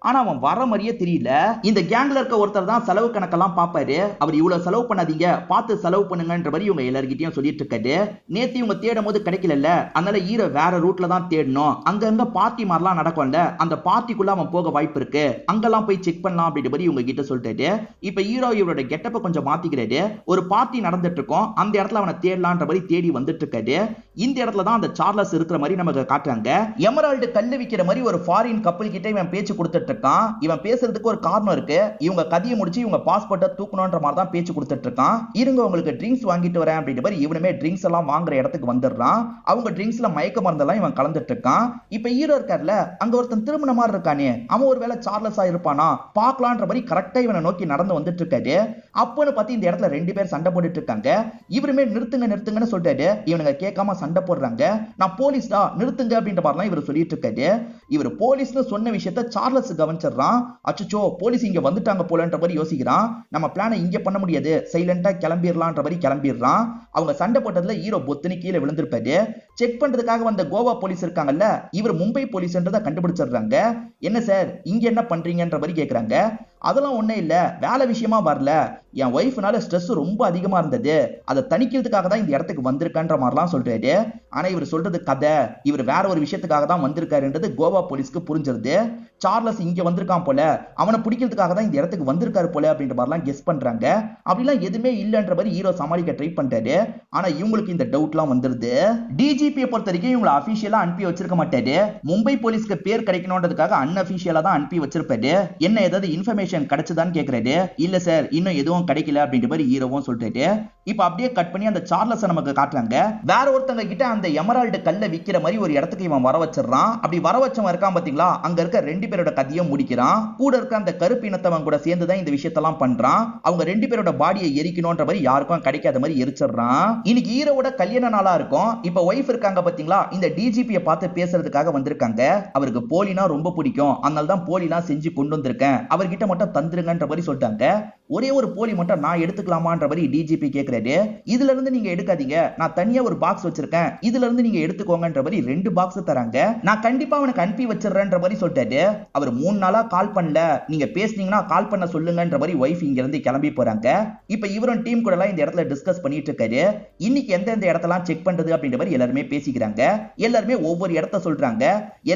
ஆனா அவன் வர மாதிரியே தெரியல. இந்த கேங்ல இருக்க ஒருத்தர் தான் செலவு கணக்கெல்லாம் பாப்பாரு. அவர் இவ்வளவு செலவு பண்ணாதீங்க, பார்த்து செலவு பண்ணுங்கன்ற மாதிரி இவங்க எல்லார்கிட்டயும் சொல்லிட்டு இருக்காரு. நேத்து இவங்க தேடும் போது கிடைக்கல, அதனால ஹீரோ வேற ரூட்ல தான் தேடணும். அங்க பார்ட்டி மாதிரிலாம் நடக்கும்ல, அந்த பார்ட்டிக்குள்ள அவன் போக வாய்ப்பு இருக்கு, அங்கெல்லாம் போய் செக் பண்ணலாம் அப்படின்ற மாதிரி இவங்க கிட்ட சொல்லிட்டாரு. இப்ப ஹீரோ இவரோட கெட்டப்ப கொஞ்சம் மாத்திக்கிறாரு. ஒரு பார்ட்டி நடந்துட்டு இருக்கும், அந்த இடத்துல அவனை தேடலான்ற மாதிரி தேடி வந்துட்டு இருக்காரு. இந்த இடத்துல தான் அந்த சார்லஸ் இருக்கிற மாதிரி நமக்கு காட்டுறாங்க. எமரால்டு கல்லு விக்கிற மாதிரி ஒரு ஃபாரின் கப்பல் கிட்ட இவன் பேச்சு கொடுத்துட்டு இருக்கான். இவன் பேசுறதுக்கு ஒரு காரணம் இருக்கு, இவங்க கதையை முடிச்சு இவங்க பாஸ்போர்ட்டை தூக்கணும்ன்ற மாதிரி தான் பேச்சு கொடுத்துட்டு இருக்கான். இருங்க உங்களுக்கு ட்ரிங்க்ஸ் வாங்கிட்டு வரேன் அப்படின்ற மாதிரி இவனுமே ட்ரிங்க்ஸ் எல்லாம் வாங்குற இடத்துக்கு வந்துடுறான். அவங்க ட்ரிங்க்ஸ்ல மயக்க மருந்தெல்லாம் இவன் கலந்துட்டு இருக்கான். இப்ப ஹீரோ இருக்கார்ல, அங்க ஒருத்தன் திரும்பின மாதிரி இருக்கானே, அவன் ஒருவேளை சார்லஸா இருப்பானா பாக்கலான்ற மாதிரி கரெக்டா இவனை நோக்கி நடந்து வந்துட்டு இருக்காரு. அப்பன்னு பார்த்து இந்த இடத்துல ரெண்டு பேர் சண்டை போட்டுட்டு இருக்காங்க. இவருமே நிறுத்துங்க நிறுத்துங்கன்னு சொல்லிட்டாரு. இவனுங்க கேட்காம சண்டை போடுறாங்க. நான் போலீஸ்டா நிறுத்துங்க அப்படின்ற மாதிரிலாம் இவர் சொல்லிட்டு இருக்காரு. இவர் போலீஸ்னு சொன்ன விஷயத்த சார்லஸ் கவனிச்சிடறான். அச்சோ போலீஸ் இங்க வந்துட்டாங்க போலன்ற மாதிரி யோசிக்கிறான். நம்ம பிளானை இங்க பண்ண முடியாது, சைலண்டா கிளம்பிடலான்ற மாதிரி கிளம்பிடுறான். அவங்க சண்டை போட்டதுல ஹீரோ பொத்துன்னு கீழே விழுந்திருப்பாரு. செக் பண்றதுக்காக வந்த கோவா போலீஸ் இருக்காங்கல்ல, இவர் மும்பை போலீஸ்ன்றதை கண்டுபிடிச்சிடுறாங்க. என்ன சார் இங்க என்ன பண்றீங்கன்ற மாதிரி கேக்குறாங்க. அதெல்லாம் ஒண்ணே இல்ல, வேலை விஷயமா வரல, என் ஒய்ஃப்னால ஸ்ட்ரெஸ் ரொம்ப அதிகமா இருந்தது, அதை தணிக்கிறதுக்காக தான் இந்த இடத்துக்கு வந்திருக்கன்ற மாதிரிலாம் சொல்றாரு. ஆனா இவர் சொல்றது கதை, இவர் வேற ஒரு விஷயத்துக்காக தான் வந்திருக்காருன்றது கோவா போலீஸ்க்கு புரிஞ்சிருது. சார்லஸ் இங்க வந்திருக்கான் போல, அவனை பிடிக்கிறதுக்காக தான் இந்த இடத்துக்கு வந்திருக்காரு போல அப்படின்ற மாதிரிலாம் கெஸ் பண்றாங்க. அப்படிலாம் எதுவுமே இல்லைன்ற மாதிரி ஹீரோ சமாளிக்க ட்ரை பண்றாரு. ஆனா இவங்களுக்கு இந்த டவுட்லாம் வந்துருது. டிஜிபியை பொறுத்த வரைக்கும் இவங்களை அபிஷியலா அனுப்பி வச்சிருக்க மாட்டாரு. மும்பை போலீஸ்க்கு பேர் கிடைக்கணும்ன்றதுக்காக அன்அபிஷியலா தான் அனுப்பி வச்சிருப்பாரு. என்ன ஏதாவது இன்ஃபர்மேஷன் கிடைச்சதான்னு கேக்குறாரு. இல்ல சார் இன்னும் எதுவும் கிடைக்கல அப்படின்ற மாதிரி ஹீரோவும் சொல்றாரு. இப்ப அப்படியே கட் பண்ணி அந்த சார்லஸ் நமக்கு காட்டுறாங்க. வேற ஒருத்தங்க கிட்ட அந்த எமரால்டு கல்ல விக்கிற மாதிரி ஒரு இடத்துக்கு இவன் வர வச்சிடறான். அப்படி வர வச்சவன் இருக்கான் பாத்தீங்களா, அங்க இருக்க ரெண்டு பேரோட கதையை முடிக்கிறான். கூட இருக்க அந்த கருப்பு இனத்தவன் கூட சேர்ந்து தான் இந்த விஷயத்தெல்லாம் பண்றான். அவங்க ரெண்டு பேரோட பாடியை எரிக்கணும்ன்ற மாதிரி யாருக்கும் கிடைக்காத மாதிரி எரிச்சிடறான். இன்னைக்கு ஹீரோவோட கல்யாண நாளா இருக்கும். இப்ப ஒய்ஃப் இருக்காங்க பாத்தீங்களா, இந்த டிஜிபியை பார்த்து பேசுறதுக்காக வந்திருக்காங்க. அவருக்கு போலினா ரொம்ப பிடிக்கும், அதனால தான் போலிலாம் செஞ்சு கொண்டு வந்திருக்கேன், அவர்கிட்ட மட்டும் தந்துருங்கன்ற மாதிரி சொல்லிட்டாங்க. ஒரே ஒரு போலி மட்டும் நான் எடுத்துக்கலாமான்ற மாதிரி டிஜிபி கேக்குறாரு. இதுல இருந்து நீங்க எடுக்காதீங்க, நான் தனியா ஒரு பாக்ஸ் வச்சிருக்கேன், இதுல இருந்து நீங்க எடுத்துக்கோங்கன்ற மாதிரி ரெண்டு பாக்ஸ் தராங்க. நான் கண்டிப்பா அவனுக்கு அனுப்பி வச்சிடறேன்ற மாதிரி சொல்லிட்டாரு. அவர் 3 நாளா கால் பண்ணல, நீங்க பேசுனீங்கன்னா கால் பண்ண சொல்லுங்கன்ற மாதிரி ஒய்ஃப் இங்க இருந்து கிளம்பி போறாங்க. இப்ப இவரும் டீம் கூட எல்லாம் இந்த இடத்துல டிஸ்கஸ் பண்ணிட்டு இருக்காரு. இன்னைக்கு எந்தெந்த இடத்தெல்லாம் செக் பண்றது அப்படின்ற மாதிரி எல்லாருமே பேசிக்கிறாங்க. எல்லாருமே ஒவ்வொரு இடத்த சொல்றாங்க.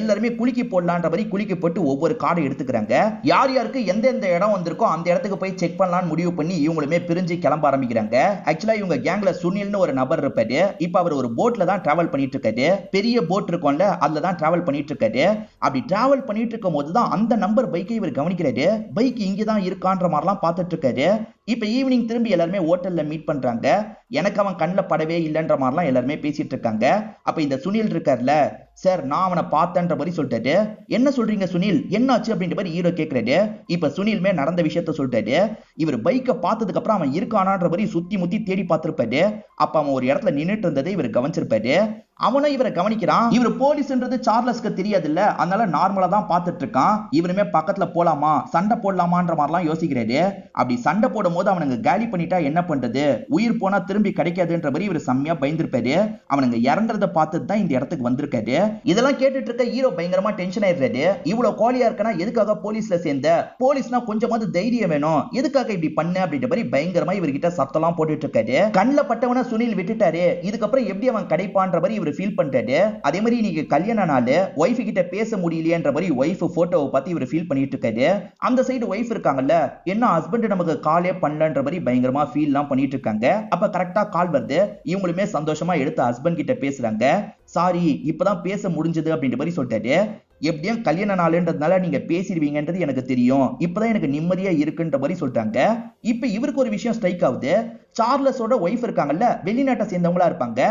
எல்லாருமே குலுக்கி போடலான்ற மாதிரி குலுக்கி போட்டு ஒவ்வொரு கார்டை எடுத்துக்கிறாங்க. யார் யாருக்கு எந்தெந்த இடம் வந்திருக்கோ அந்த இடத்துக்கு போய் செக் பண்ணலாம்னு முடிவு பண்ணி இவங்களுமே பிரிஞ்சு கிளம்ப ஆரம்பிக்கிறாங்க. ஆக்சுவலா இவங்க கேங்ல சுனில்னு ஒரு நபர் இருப்பாரு. இப்ப அவர் ஒரு போட்ல தான் டிராவல் பண்ணிட்டு இருக்காரு. பெரிய போட் இருக்கும்ல, அதுல தான் டிராவல் பண்ணிட்டு இருக்காரு. அப்படி டிராவல் பண்ணிட்டு இருக்கும் போதுதான் அந்த நம்பர் பைக்கை இவர் கவனிக்கிறாரு. பைக் இங்கதான் இருக்கான்ற மாதிரிலாம் பார்த்துட்டு இருக்காரு. இப்ப ஈவினிங் திரும்பி எல்லாருமே ஹோட்டல்ல மீட் பண்றாங்க. எனக்கு அவன் கண்ணில் படவே இல்லைன்ற மாதிரிலாம் எல்லாருமே பேசிட்டு இருக்காங்க. அப்ப இந்த சுனில் இருக்கார்ல, சார் நான் அவனை பார்த்தன்ற மாதிரி சொல்லிட்டாரு. என்ன சொல்றீங்க சுனில், என்னாச்சு அப்படின்ற மாதிரி ஹீரோ கேட்கிறாரு. இப்ப சுனில்மே நடந்த விஷயத்த சொல்லிட்டாரு. இவர் பைக்கை பார்த்ததுக்கு அப்புறம் அவன் இருக்கானான்ற மாதிரி சுத்தி முத்தி தேடி பார்த்திருப்பாரு. அப்ப அவன் ஒரு இடத்துல நின்னுட்டு இருந்ததை இவர் கவனிச்சிருப்பாரு. அவனும் இவரை கவனிக்கிறான். இவர் போலீஸ்ன்றது சார்லஸ்க்கு தெரியாது இல்ல, அதனால நார்மலா தான் பார்த்துட்டு இருக்கான். இவருமே பக்கத்துல போலாமா சண்டை போடலாமான்ற மாதிரிலாம் யோசிக்கிறாரு. அப்படி சண்டை போடும் போது அவனுங்க காலி பண்ணிட்டா என்ன பண்றது, உயிர் போனா திரும்பி கிடைக்காதுன்ற மாதிரி இவர் செம்மையா பயந்துருப்பாரு. அவனுங்க இறங்குறத பார்த்துட்டு தான் இந்த இடத்துக்கு வந்திருக்காரு. இதெல்லாம் கேட்டுட்டு இருக்க ஹீரோ பயங்கரமா டென்ஷன் ஆயிடுறாரு. இவ்வளவு கோலியா இருக்கனா எதுக்காக போலீஸ்ல சேர்ந்த, போலீஸ்னா கொஞ்சமாவது தைரியம் வேணும், எதுக்காக இப்படி பண்ண அப்படின்ற மாதிரி பயங்கரமா இவர்கிட்ட சத்தம்லாம் போட்டுட்டு இருக்காரு. கண்ணுல பட்டவன சுனில் விட்டுட்டாரு, இதுக்கப்புறம் எப்படி அவன் கிடைப்பான்ற மாதிரி இவர் ஃபீல் பண்றாரு. அதே மாதிரி நீங்க கல்யாண நாள் ஒய்ஃப் கிட்ட பேச முடியலையேன்ற மாதிரி ஒய்ஃப் போட்டோவை பார்த்து இவர் ஃபீல் பண்ணிட்டு இருக்காரு. அந்த சைடு ஒய்ஃப் இருக்காங்கல்ல, என்ன ஹஸ்பண்ட் நமக்கு காலே பண்ணலன்ற மாதிரி பயங்கரமா ஃபீல்லாம் பண்ணிட்டு இருக்காங்க. அப்ப கரெக்டா கால் வருது. இவங்களுமே சந்தோஷமா எடுத்து ஹஸ்பண்ட் கிட்ட பேசுறாங்க. சாரி இப்பதான் பேச முடிஞ்சது அப்படின்ற மாதிரி சொல்லிட்டாரு. எப்படியும் கல்யாண நாளுன்றதுனால நீங்க பேசிடுவீங்கன்றது எனக்கு தெரியும், இப்பதான் எனக்கு நிம்மதியா இருக்குன்ற மாதிரி சொல்லிட்டாங்க. இப்ப இவருக்கு ஒரு விஷயம் ஸ்ட்ரைக் ஆகுது. சார்லஸோட ஒய்ஃப் இருக்காங்கல்ல, வெளிநாட்டை சேர்ந்தவங்களா இருப்பாங்க.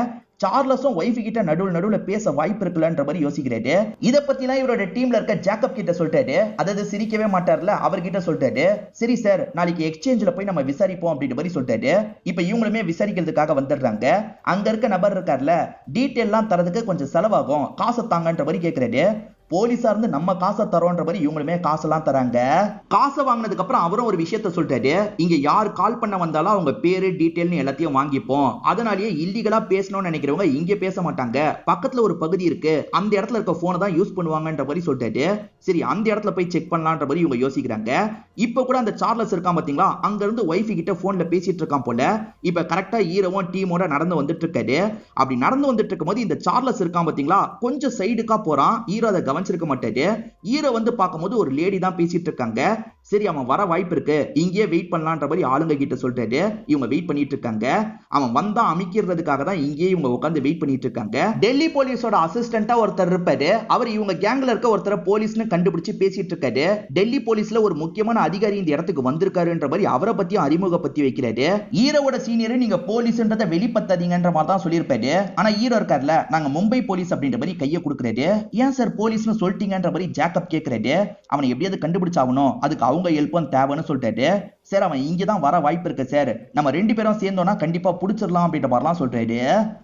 சார்லஸும் ஒய்ஃப் கிட்ட நடுவுல பேச வாய்ப்பு இருக்குல்லன்ற மாதிரி யோசிக்கிறாரு. இத பத்திலாம் இவரோட டீம்ல இருக்க ஜேக்கப் கிட்ட சொல்லிட்டாரு. அதாவது சிரிக்கவே மாட்டார்ல, அவர்கிட்ட சொல்லிட்டாரு. சரி சார் நாளைக்கு எக்ஸ்சேஞ்சில் போய் நம்ம விசாரிப்போம் அப்படின்ற மாதிரி சொல்லிட்டாரு. இப்ப இவங்களுமே விசாரிக்கிறதுக்காக வந்துடுறாங்க. அங்க இருக்க நபர் இருக்கார்ல, டீட்டெயிலாம் தரதுக்கு கொஞ்சம் செலவாகும், காசை தாங்கன்ற மாதிரி கேட்கிறாரு. போலீஸா இருந்து நம்ம காசை தரோன்ற மாதிரி இவங்களுமே காசெல்லாம் தராங்க. காசை வாங்கினதுக்கு அப்புறம் அவரும் ஒரு விஷயத்த சொல்லிட்டாரு. இங்க யார் கால் பண்ண வந்தாலும் அவங்க பேரு டீட்டெயில்னு எல்லாத்தையும் வாங்கிப்போம், அதனாலேயே இல்லீகலா பேசணும்னு நினைக்கிறவங்க இங்க பேச மாட்டாங்க, பக்கத்துல ஒரு பகுதி இருக்கு அந்த இடத்துல இருக்க போனை தான் யூஸ் பண்ணுவாங்கன்ற மாதிரி சொல்லிட்டாரு. சரி அந்த இடத்துல போய் செக் பண்ணலான்ற மாதிரி இவங்க யோசிக்கிறாங்க. இப்ப கூட அந்த சார்லஸ் இருக்கான் பாத்தீங்களா, அங்க இருந்து ஒய்ஃப் கிட்ட போன்ல பேசிட்டு இருக்கான் போல. இப்ப கரெக்டா ஹீரோவும் டீமோட நடந்து வந்துட்டு இருக்காரு. அப்படி நடந்து வந்துட்டு இருக்கும் போது இந்த சார்லஸ் இருக்கான் பாத்தீங்களா, கொஞ்சம் சைடுக்கா போறான். ஹீரோ அதை கவனிச்சிருக்க மாட்டாரு. ஹீரோ வந்து பார்க்கும்போது ஒரு லேடி தான் பேசிட்டு இருக்காங்க. சரி அவன் வர வாய்ப்பு இருக்கு, இங்கேயே வெயிட் பண்ணலான்ற மாதிரி ஆளுங்க கிட்ட சொல்லிட்டு இவங்க வெயிட் பண்ணிட்டு இருக்காங்க. அவன் வந்தா அமைக்கிறதுக்காக தான் இங்கேயே இவங்க உட்கார்ந்து வெயிட் பண்ணிட்டு இருக்காங்க. டெல்லி போலீஸோட அசிஸ்டண்டா ஒருத்தர் இருப்பாரு. அவர் இவங்க கேங்ல இருக்க ஒருத்தரை போலீஸ்னு கண்டுபிடிச்சு பேசிட்டு இருக்காரு. டெல்லி போலீஸ்ல ஒரு முக்கியமான அதிகாரி இந்த இடத்துக்கு வந்திருக்காருன்ற மாதிரி அவரை பத்தியும் அறிமுகப்படுத்தி வைக்கிறாரு. ஹீரோவோட சீனியர் நீங்க போலீஸ்ன்றதை வெளிப்படுத்தாதீங்கன்ற மாதிரி தான் சொல்லியிருப்பாரு. ஆனா ஹீரோ இருக்கார்ல, நாங்க மும்பை போலீஸ் அப்படின்ற மாதிரி கையை கொடுக்குறாரு. ஏன் சார் போலீஸ்னு சொல்லிட்டீங்கன்ற மாதிரி ஜாக்கப் கேட்கிறாரு. அவனை எப்படியாவது கண்டுபிடிச்சாகணும், அதுக்கு அவங்க ஹெல்ப்பும் தேவைன்னு சொல்லிட்டாரு. சார் அவன் இங்கதான் வர வாய்ப்பு இருக்கு சார், நம்ம 2 பேரும் சேர்ந்தோம்னா கண்டிப்பா புடிச்சிடலாம் அப்படின்ற மாதிரிலாம் சொல்றாரு.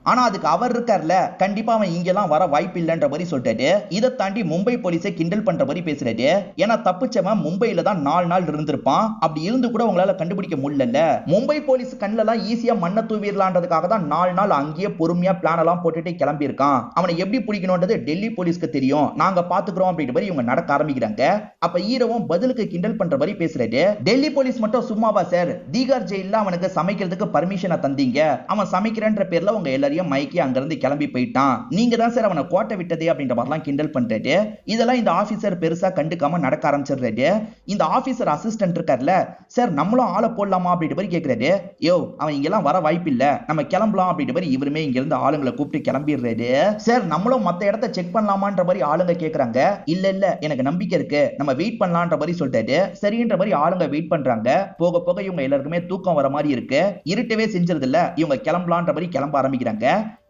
ஆனா அதுக்கு அவர் இருக்கார்ல, கண்டிப்பா அவன் இங்கெல்லாம் வர வாய்ப்பு இல்லைன்ற மாதிரி சொல்லிட்டாரு. இதை தாண்டி மும்பை போலீஸை கிண்டல் பண்ற மாதிரி பேசுறாரு. ஏன்னா தப்பிச்சவன் மும்பையில தான் 4 நாள் இருந்திருப்பான். அப்படி இருந்து கூட உங்களால கண்டுபிடிக்க முடியல. மும்பை போலீஸ் கண்ணெல்லாம் ஈஸியா மண்ணை தூவிடலான்றதுக்காக தான் 4 நாள் அங்கேயே பொறுமையா பிளான் எல்லாம் போட்டுட்டு கிளம்பி இருக்கான். அவனை எப்படி பிடிக்கணும்ன்றது டெல்லி போலீஸ்க்கு தெரியும், நாங்க பாத்துக்கிறோம் அப்படின்ற மாதிரி இவங்க நடக்க ஆரம்பிக்கிறாங்க. அப்ப ஹீரோவும் பதிலுக்கு கிண்டல் பண்ற மாதிரி பேசுறாரு. டெல்லி போலீஸ் சும்மாவா சார், தீகார் ஜெயில அவனுக்கு சமைக்கிறதுக்கு பர்மிஷனை தந்தீங்க, அவன் சமைக்கிறன்ற பேர்ல உங்க எல்லாரையும் மயக்கி அங்கிருந்து கிளம்பி போயிட்டான், நீங்க தான் சார் அவனை கோட்டை விட்டதே அப்படின்ற மாதிரிலாம் கிண்டல் பண்றாரு. இதெல்லாம் இந்த ஆபீசர் பெருசா கண்டுக்காம நடக்க ஆரம்பிச்சிடுறாரு. இந்த ஆபீசர் அசிஸ்டன்ட் இருக்கார்ல, சார் நம்மளும் ஆளை போடலாமா அப்படின்ற மாதிரி கேட்கிறாரு. யோ அவன் இங்கெல்லாம் வர வாய்ப்பு இல்ல, நம்ம கிளம்பலாம் அப்படின்ற மாதிரி இவருமே இங்க இருந்து ஆளுங்களை கூப்பிட்டு கிளம்பிடுறாரு. சார் நம்மளும் மத்த இடத்த செக் பண்ணலாமான்ற மாதிரி ஆளுங்க கேக்குறாங்க. இல்ல இல்ல எனக்கு நம்பிக்கை இருக்கு, நம்ம வெயிட் பண்ணலான்ற மாதிரி சொல்லிட்டாரு. சரின்ற மாதிரி ஆளுங்க வெயிட் பண்றாங்க. போக போக இவங்க எல்லாருக்குமே தூக்கம் வர மாதிரி இருக்கு. இருட்டவே செஞ்சிருது இல்ல, இவங்க கிளம்பலான்ற மாதிரி கிளம்ப ஆரம்பிக்கிறாங்க.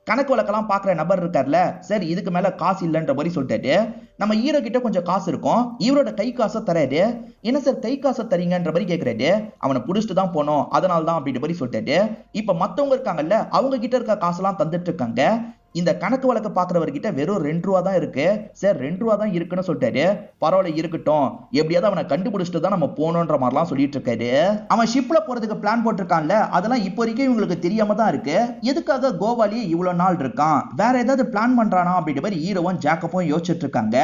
கணக்கு வழக்கெல்லாம் பாக்குற நபர் இருக்கார்ல, சரி இதுக்கு மேல காசு இல்லைன்ற மாதிரி சொல்லிட்டாரு. நம்ம ஹீரோ கிட்ட கொஞ்சம் காசு இருக்கும், இவரோட கை காசை தராரு. என்ன சார் கை காசை தரீங்கன்ற மாதிரி கேட்கிறாரு. அவனை புடிச்சிட்டு தான் போனோம் அதனால தான் அப்படின்ற மாதிரி சொல்லிட்டாரு. இப்ப மத்தவங்க இருக்காங்கல்ல, அவங்க கிட்ட இருக்க காசெல்லாம் தந்துட்டு இருக்காங்க. இந்த கணக்கு வழக்கு பாக்குறவர்கிட்ட வெறும் 2 ரூபா தான் இருக்கு. சார் 2 ரூபா தான் இருக்குன்னு சொல்லிட்டாரு. பரவாயில்ல இருக்கட்டும், எப்படியாவது அவனை கண்டுபிடிச்சிட்டு தான் நம்ம போனோன்ற மாதிரிலாம் சொல்லிட்டு இருக்காரு. அவன் ஷிப்ல போறதுக்கு பிளான் போட்டிருக்கான்ல, அதெல்லாம் இப்போ வரைக்கும் இவங்களுக்கு தெரியாம தான் இருக்கு. எதுக்காக கோவாலேயே இவ்வளவு நாள் இருக்கான், வேற ஏதாவது பிளான் பண்றானா அப்படின்ற மாதிரி ஹீரோவும் ஜாக்கப்பும் யோசிச்சுட்டு இருக்காங்க.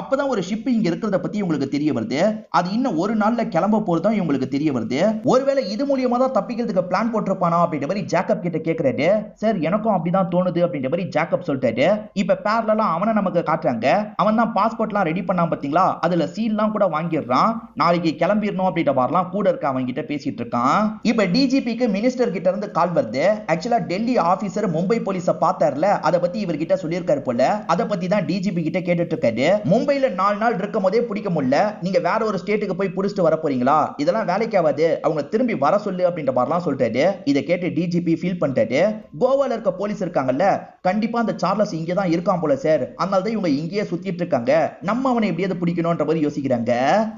அப்பதான் ஒரு ஷிப் இங்க இருக்கிறத பத்தி இவங்களுக்கு தெரிய வருது. அது இன்னும் ஒரு நாள்ல கிளம்ப போறதும் இவங்களுக்கு தெரிய வருது. ஒருவேளை இது மூலியமா தான் தப்பிக்கிறதுக்கு பிளான் போட்டிருப்பானா அப்படின்ற மாதிரி ஜாக்கப் கிட்ட கேட்கிறாரு. சார் எனக்கும் அப்படிதான் தோணுது அப்படின்ற மாதிரி ஜாக்கப் சொல்லிட்டாரு. இப்ப பேரலா அவனை நமக்கு காட்டுறாங்க. அவன் தான் பாஸ்போர்ட்லாம் ரெடி பண்ணாம பாத்தீங்களா, அதுல சீல்லாம் கூட வாங்கிடுறான். நாளைக்கு கிளம்பிடணும் அப்படின்ற மாதிரிலாம் கூட இருக்க அவங்க கிட்ட பேசிட்டு இருக்கான். இப்ப டிஜிபிக்கு மினிஸ்டர் கிட்ட இருந்து கால் வருது. ஆக்சுவலா டெல்லி ஆபீசர் மும்பை போலீஸ பார்த்தார்ல, அதை பத்தி இவர்கிட்ட சொல்லியிருக்காரு போல. அதை பத்தி தான் டிஜிபி கிட்ட கேட்டுட்டு இருக்காரு. மும்பைல 4 நாள் இருக்கும் போதே பிடிக்க முடியல, நீங்க வேற ஒரு ஸ்டேட்டுக்கு போய் புடிச்சிட்டு வர போறீங்களா, இதெல்லாம் வேலைக்கு ஆகாது, அவங்க திரும்பி வர சொல்லு அப்படின்ற மாதிரிலாம் சொல்லிட்டாரு. இதை கேட்டு டிஜிபி ஃபீல் பண்ணிட்டாரு. கோவால இருக்க போலீஸ் இருக்காங்கல்ல, கண்டிப்பா அந்த சார்லஸ் இங்கே தான் இருக்கான் போல சார், அதனால தான் இவங்க இங்கேயே சுத்திட்டு இருக்காங்க, நம்ம அவனை எப்படியாவது பிடிக்கணும்ன்ற மாதிரி யோசிக்கிறாங்க.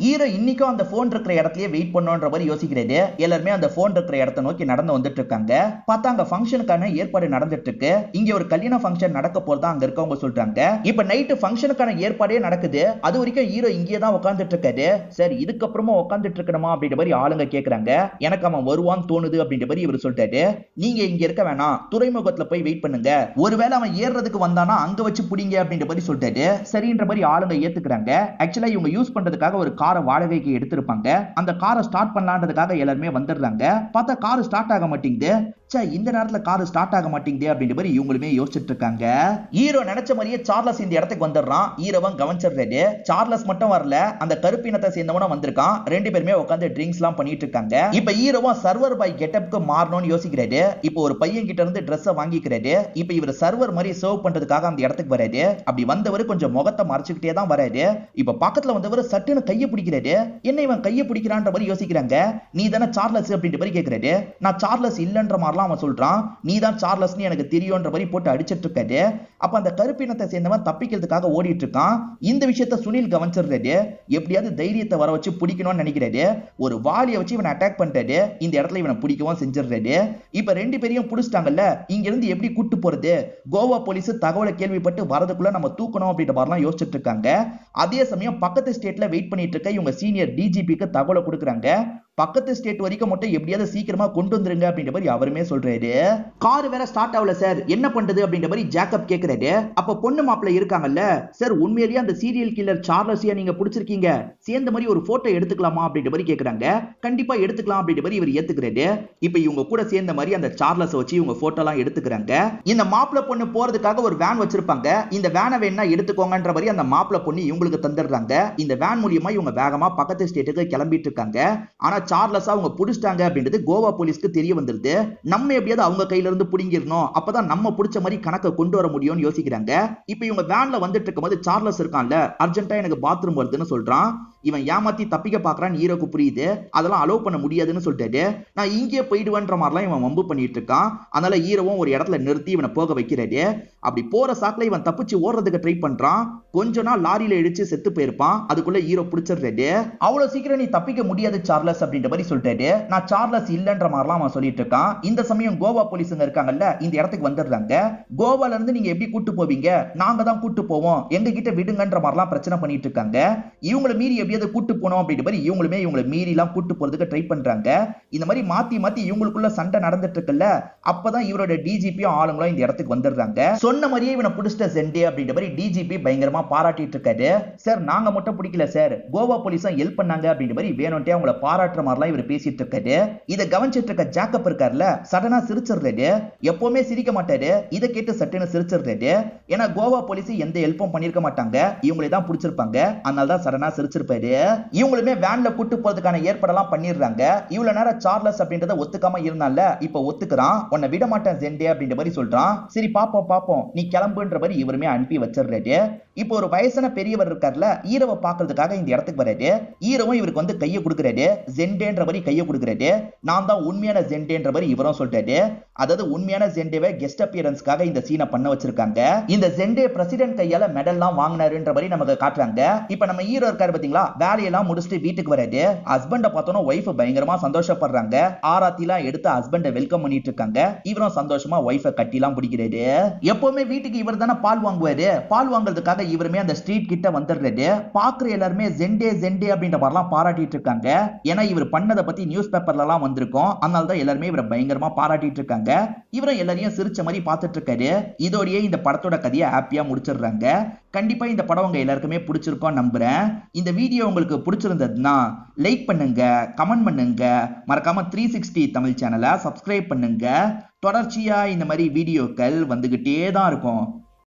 ஹீரோ இன்னைக்கும் அந்த போன் இருக்கிற இடத்துலயே வெயிட் பண்ணணும்ன்ற மாதிரி யோசிக்கிறாரு. எல்லாருமே அந்த போன் இருக்கிற இடத்தை நோக்கி நடந்து வந்துட்டு இருக்காங்க. பார்த்தா அங்க ஃபங்க்ஷனுக்கான ஏற்பாடு நடந்துட்டு இருக்கு. இங்க ஒரு கல்யாண ஃபங்க்ஷன் நடக்க போறதா அங்க இருக்கவங்க சொல்றாங்க. இப்ப நைட்டு ஃபங்க்ஷனுக்கான ஏற்பாடே நடக்குது. அது வரைக்கும் ஹீரோ இங்கே தான் உட்கார்ந்துட்டு இருக்காரு. சார் இதுக்கப்புறமா உட்கார்ந்துட்டு இருக்கணுமா அப்படின்ற மாதிரி ஆளுங்க கேக்குறாங்க. எனக்கு அவன் வருவான்னு தோணுது அப்படின்ற மாதிரி இவர் சொல்லிட்டாரு. நீங்க இங்க இருக்க வேணாம், துறைமுகத்துல போய் வெயிட் பண்ணுங்க, ஒருவேளை அவன் ஏறதுக்கு வந்தானா அங்க வச்சு புடிங்க அப்படின்ற மாதிரி சொல்லிட்டாரு. சரின்ற மாதிரி ஆளுங்க ஏத்துக்கிறாங்க. ஆக்சுவலா இவங்க யூஸ் பண்றதுக்காக ஒரு காரை வாடகைக்கு எடுத்திருப்பாங்க. அந்த காரை ஸ்டார்ட் பண்ணலான்றதுக்காக எல்லாருமே வந்துடுறாங்க. பார்த்தா கார் ஸ்டார்ட் ஆக மாட்டேங்குது. இந்த நேரத்துல கார் ஸ்டார்ட் ஆக மாட்டேங்குது அப்படின்ற மாதிரி இவங்களுமே யோசிச்சுட்டு இருக்காங்க. ஹீரோ நினைச்ச மாதிரியே சார்லஸ் இந்த இடத்துக்கு வந்துடுறான். ஹீரோவன் கவனிச்சிடுறாரு. சார்லஸ் மட்டும் வரல, அந்த கருப்பினத்தை சேர்ந்தவனும் வந்திருக்கான். 2 பேருமே உட்காந்து ட்ரிங்க்ஸ் எல்லாம் பண்ணிட்டு இருக்காங்க. இப்ப ஹீரோவன் சர்வர் பாய் கெட்டப்க்கு மாறணும்னு யோசிக்கிறாரு. இப்போ ஒரு பையன் கிட்ட இருந்து ட்ரெஸ் வாங்கிக்கிறாரு. இப்ப இவர் சர்வர் மாதிரி சர்வ் பண்றதுக்காக அந்த இடத்துக்கு வராரு. அப்படி வந்தவர் கொஞ்சம் முகத்தை மறைச்சுக்கிட்டே தான் வராரு. இப்ப பக்கத்துல வந்தவர் சட்டுன்னு கையை பிடிக்கிறாரு. என்ன இவன் கையை பிடிக்கிறான்ற மாதிரி யோசிக்கிறாங்க. நீ தானே சார்லஸ் அப்படின்ற மாதிரி கேட்கிறாரு. நான் சார்லஸ் இல்லன்ற மாதிரி அவன் சொல்றான். நீ தான் சார்லஸ்னு எனக்கு தெரியும்ன்ற மாதிரி போட்டு அடிச்சிட்டு இருக்காரு. அப்ப அந்த கருப்பினத்தை சேர்ந்தவன் தப்பிக்கிறதுக்காக ஓடிட்டு இருக்கான். இந்த விஷயத்தை சுனில் கவனிச்சிடுறாரு. எப்படியாவது தைரியத்தை வர வச்சு பிடிக்கணும்னு நினைக்கிறாரு. ஒரு வாளியை வச்சு இவனை அட்டாக் பண்றாரு. இந்த இடத்துல இவனை பிடிக்கவும் செஞ்சிடுறாரு. இப்ப 2 பேரையும் பிடிச்சிட்டாங்கல்ல, இங்க இருந்து எப்படி கூட்டு போறது, கோவா போலீஸ் தகவலை கேள்விப்பட்டு வரதுக்குள்ள நம்ம தூக்கணும் அப்படின்ற மாதிரிலாம் யோசிச்சுட்டு இருக்காங்க. அதே சமயம் பக்கத்து ஸ்டேட்ல வெயிட் பண்ணிட்டு இருக்க இவங்க சீனியர் டிஜிபிக்கு தகவலை கொடுக்குறாங்க. பக்கத்து ஸ்டேட் வரைக்கும் மட்டும் எப்படியாவது சீக்கிரமா கொண்டு வந்துருங்க அப்படின்ற மாதிரி அவருமே சொல்றாரு. கார் வேற ஸ்டார்ட் ஆகல சார், என்ன பண்றது அப்படின்ற மாதிரி ஜேக்கப் கேக்குறாரு. அப்ப பொண்ணு மாப்பிள்ளை இருக்காங்கல்ல, சார் உண்மையிலேயே அந்த சீரியல் கில்லர் சார்லஸையா நீங்க பிடிச்சிருக்கீங்க, சேர்ந்த மாதிரி ஒரு போட்டோ எடுத்துக்கலாமா அப்படின்ற மாதிரி கேக்குறாங்க. கண்டிப்பா எடுத்துக்கலாம் அப்படின்ற மாதிரி இவர் ஏத்துக்கிறாரு. இப்ப இவங்க கூட சேர்ந்த மாதிரி அந்த சார்லஸ் வச்சு இவங்க போட்டோ எல்லாம் எடுத்துக்கிறாங்க. இந்த மாப்பிள்ளை பொண்ணு போறதுக்காக ஒரு வேன் வச்சிருப்பாங்க. இந்த வேனை வேணா எடுத்துக்கோங்கன்ற மாதிரி அந்த மாப்பிள்ளை பொண்ணு இவங்களுக்கு தந்துடுறாங்க. இந்த வேன் மூலியமா இவங்க வேகமா பக்கத்து ஸ்டேட்டுக்கு கிளம்பிட்டு இருக்காங்க. ஆனா சார்லஸ் அவங்க புடிச்சிட்டாங்க அப்படின்றது கோவா போலீஸ்க்கு தெரிய வந்துருது. நம்ம எப்படியாவது அவங்க கையில இருந்து புடிங்கிரணும், அப்பதான் நம்ம பிடிச்ச மாதிரி கணக்கை கொண்டு வர முடியும்னு யோசிக்கிறாங்க. இப்ப இவங்க வேன்ல வந்துட்டு இருக்கும்போது சார்லஸ் இருக்கான்ல, அர்ஜென்ட்டா எனக்கு பாத்ரூம் வருதுன்னு சொல்றான். இவன் ஏமாத்தி தப்பிக்க பாக்குறான். ஹீரோக்கு புரியுது, அதெல்லாம் அலோவ் பண்ண முடியாதுன்னு சொல்லிட்டு நான் இங்கே போயிடுவேன்ற மாதிரிலாம் இவன் வம்பு பண்ணிட்டு இருக்கான். அதனால ஹீரோவும் ஒரு இடத்துல நிறுத்தி இவனை போக வைக்கிறாரு. அப்படி போற சாக்குல இவன் தப்பிச்சு ஓடுறதுக்கு ட்ரை பண்றான். கொஞ்ச நாள் லாரியில இடிச்சு செத்து போயிருப்பான். அதுக்குள்ள ஹீரோ பிடிச்சிடுறாரு. அவ்வளவு சீக்கிரம் நீ தப்பிக்க முடியாது சார்லஸ் அப்படின்ற மாதிரி சொல்லிட்டாரு. நான் சார்லஸ் இல்லன்ற மாதிரிலாம் அவன் சொல்லிட்டு இருக்கான். இந்த சமயம் கோவா போலீஸுங்க இருக்காங்கல்ல, இந்த இடத்துக்கு வந்துடுறாங்க. கோவால இருந்து நீங்க எப்படி கூட்டு போவீங்க, நாங்க தான் கூட்டு போவோம், எங்க கிட்ட விடுங்கன்ற மாதிரிலாம் பிரச்சனை பண்ணிட்டு இருக்காங்க. இவங்களை மீறி எப்படியாவது கூட்டு போனோம் அப்படின்ற மாதிரி இவங்களுமே இவங்களை மீறி எல்லாம் கூட்டு போறதுக்கு ட்ரை பண்றாங்க. இந்த மாதிரி மாத்தி மாத்தி இவங்களுக்குள்ள சண்டை நடந்துட்டு இருக்குல்ல, அப்பதான் இவரோட டிஜிபியும் ஆளுங்களும் இந்த இடத்துக்கு வந்துடுறாங்க. சொன்ன மாதிரியே இவனை பிடிச்சிட்ட ஜெண்டே அப்படின்ற மாதிரி டிஜிபி பயங்கரமா பாராட்டிட்டு இருக்காரு. சார் நாங்க மட்டும் பிடிக்கல சார், கோவா போலீஸும் ஹெல்ப் பண்ணாங்க அப்படின்ற மாதிரி வேணும்ட்டே அவங்கள பாராட்டுற மாதிரிலாம் இவர் பேசிட்டு இருக்காரு. இதை கவனிச்சிட்டு இருக்க ஜேக்கப் இருக்காருல, சடனா சிரிச்சிடுறாரு. எப்பவுமே சிரிக்க மாட்டாரு, இதை கேட்டு சட்டுன்னு சிரிச்சிடுறாரு. ஏன்னா கோவா போலீஸ் எந்த ஹெல்ப்பும் பண்ணிருக்க மாட்டாங்க, இவங்களே தான் பிடிச்சிருப்பாங்க. அதனால தான் சடனா சிரிச்சிருப்பாரு. இவங்களுமே வேன்ல கூட்டு போறதுக்கான ஏற்பாடெல்லாம் பண்ணிடுறாங்க. இவ்வளவு நேரம் சார்லஸ் அப்படின்றத ஒத்துக்காம இருந்தால, இப்ப ஒத்துக்கிறான். உன்னை விட மாட்டேன் ஜெண்டே அப்படின்ற மாதிரி சொல்றான். சரி பாப்போம் பாப்போம், நீ கிளம்புன்ற மாதிரி இவருமே அனுப்பி வச்சிடுறாரு. இப்போ ஒரு வயசான பெரியவர் இருக்கார்ல, ஹீரோவை பாக்குறதுக்காக இந்த இடத்துக்கு வராரு. ஹீரோவும் இவருக்கு வந்து கையை கொடுக்குறாரு. ஜெண்டேன்ற மாதிரி கையை கொடுக்குறாரு. நான் தான் உண்மையான ஜெண்டேன்ற மாதிரி இவரும் சொல்றாரு. அதாவது உண்மையான ஜெண்டேவை கெஸ்ட் அப்பியரன்ஸ்க்காக இந்த சீனை பண்ண வச்சிருக்காங்க. இந்த ஜெண்டே பிரசிடென்ட் கையால மெடல்லாம் வாங்கினாருன்ற மாதிரி நமக்கு காட்டுறாங்க. இப்ப நம்ம ஹீரோ இருக்காரு பாத்தீங்களா, வேலையெல்லாம் முடிச்சுட்டு வீட்டுக்கு வராரு. ஹஸ்பண்ட பார்த்தோன்னா ஒய்ஃப் பயங்கரமா சந்தோஷப்படுறாங்க. ஆராத்திலாம் எடுத்து ஹஸ்பண்ட வெல்கம் பண்ணிட்டு இருக்காங்க. இவரும் சந்தோஷமா ஒய்ஃபை கட்டிலாம் பிடிக்கிறாரு. எப்பவுமே வீட்டுக்கு இவர் தானே பால் வாங்குவாரு. பால் வாங்குறதுக்காக இவருமே அந்த ஸ்ட்ரீட் கிட்ட வந்துடுறாரு. பாக்குற எல்லாருமே ஜெண்டே ஜெண்டே அப்படின்ற மாதிரிலாம் பாராட்டிட்டு இருக்காங்க. ஏன்னா இவர் பண்ணதை பத்தி நியூஸ் பேப்பர்ல எல்லாம் வந்திருக்கும். அதனால தான் எல்லாருமே இவரை பயங்கரமா பாராட்டிட்டு இருக்காங்க. இவரும் எல்லாரையும் சிரிச்ச மாதிரி பார்த்துட்டு இருக்காரு. இதோடயே இந்த படத்தோட கதையை ஹாப்பியா முடிச்சிடுறாங்க. கண்டிப்பா இந்த படம் உங்க எல்லாருக்குமே பிடிச்சிருக்கும் நம்புறேன். இந்த வீடியோ உங்களுக்கு பிடிச்சிருந்ததுன்னா லைக் பண்ணுங்க, கமெண்ட் பண்ணுங்க, மறக்காம 360 தமிழ் சேனலை சப்ஸ்கிரைப் பண்ணுங்க. தொடர்ச்சியா இந்த மாதிரி வீடியோக்கள் வந்துகிட்டே தான் இருக்கும்.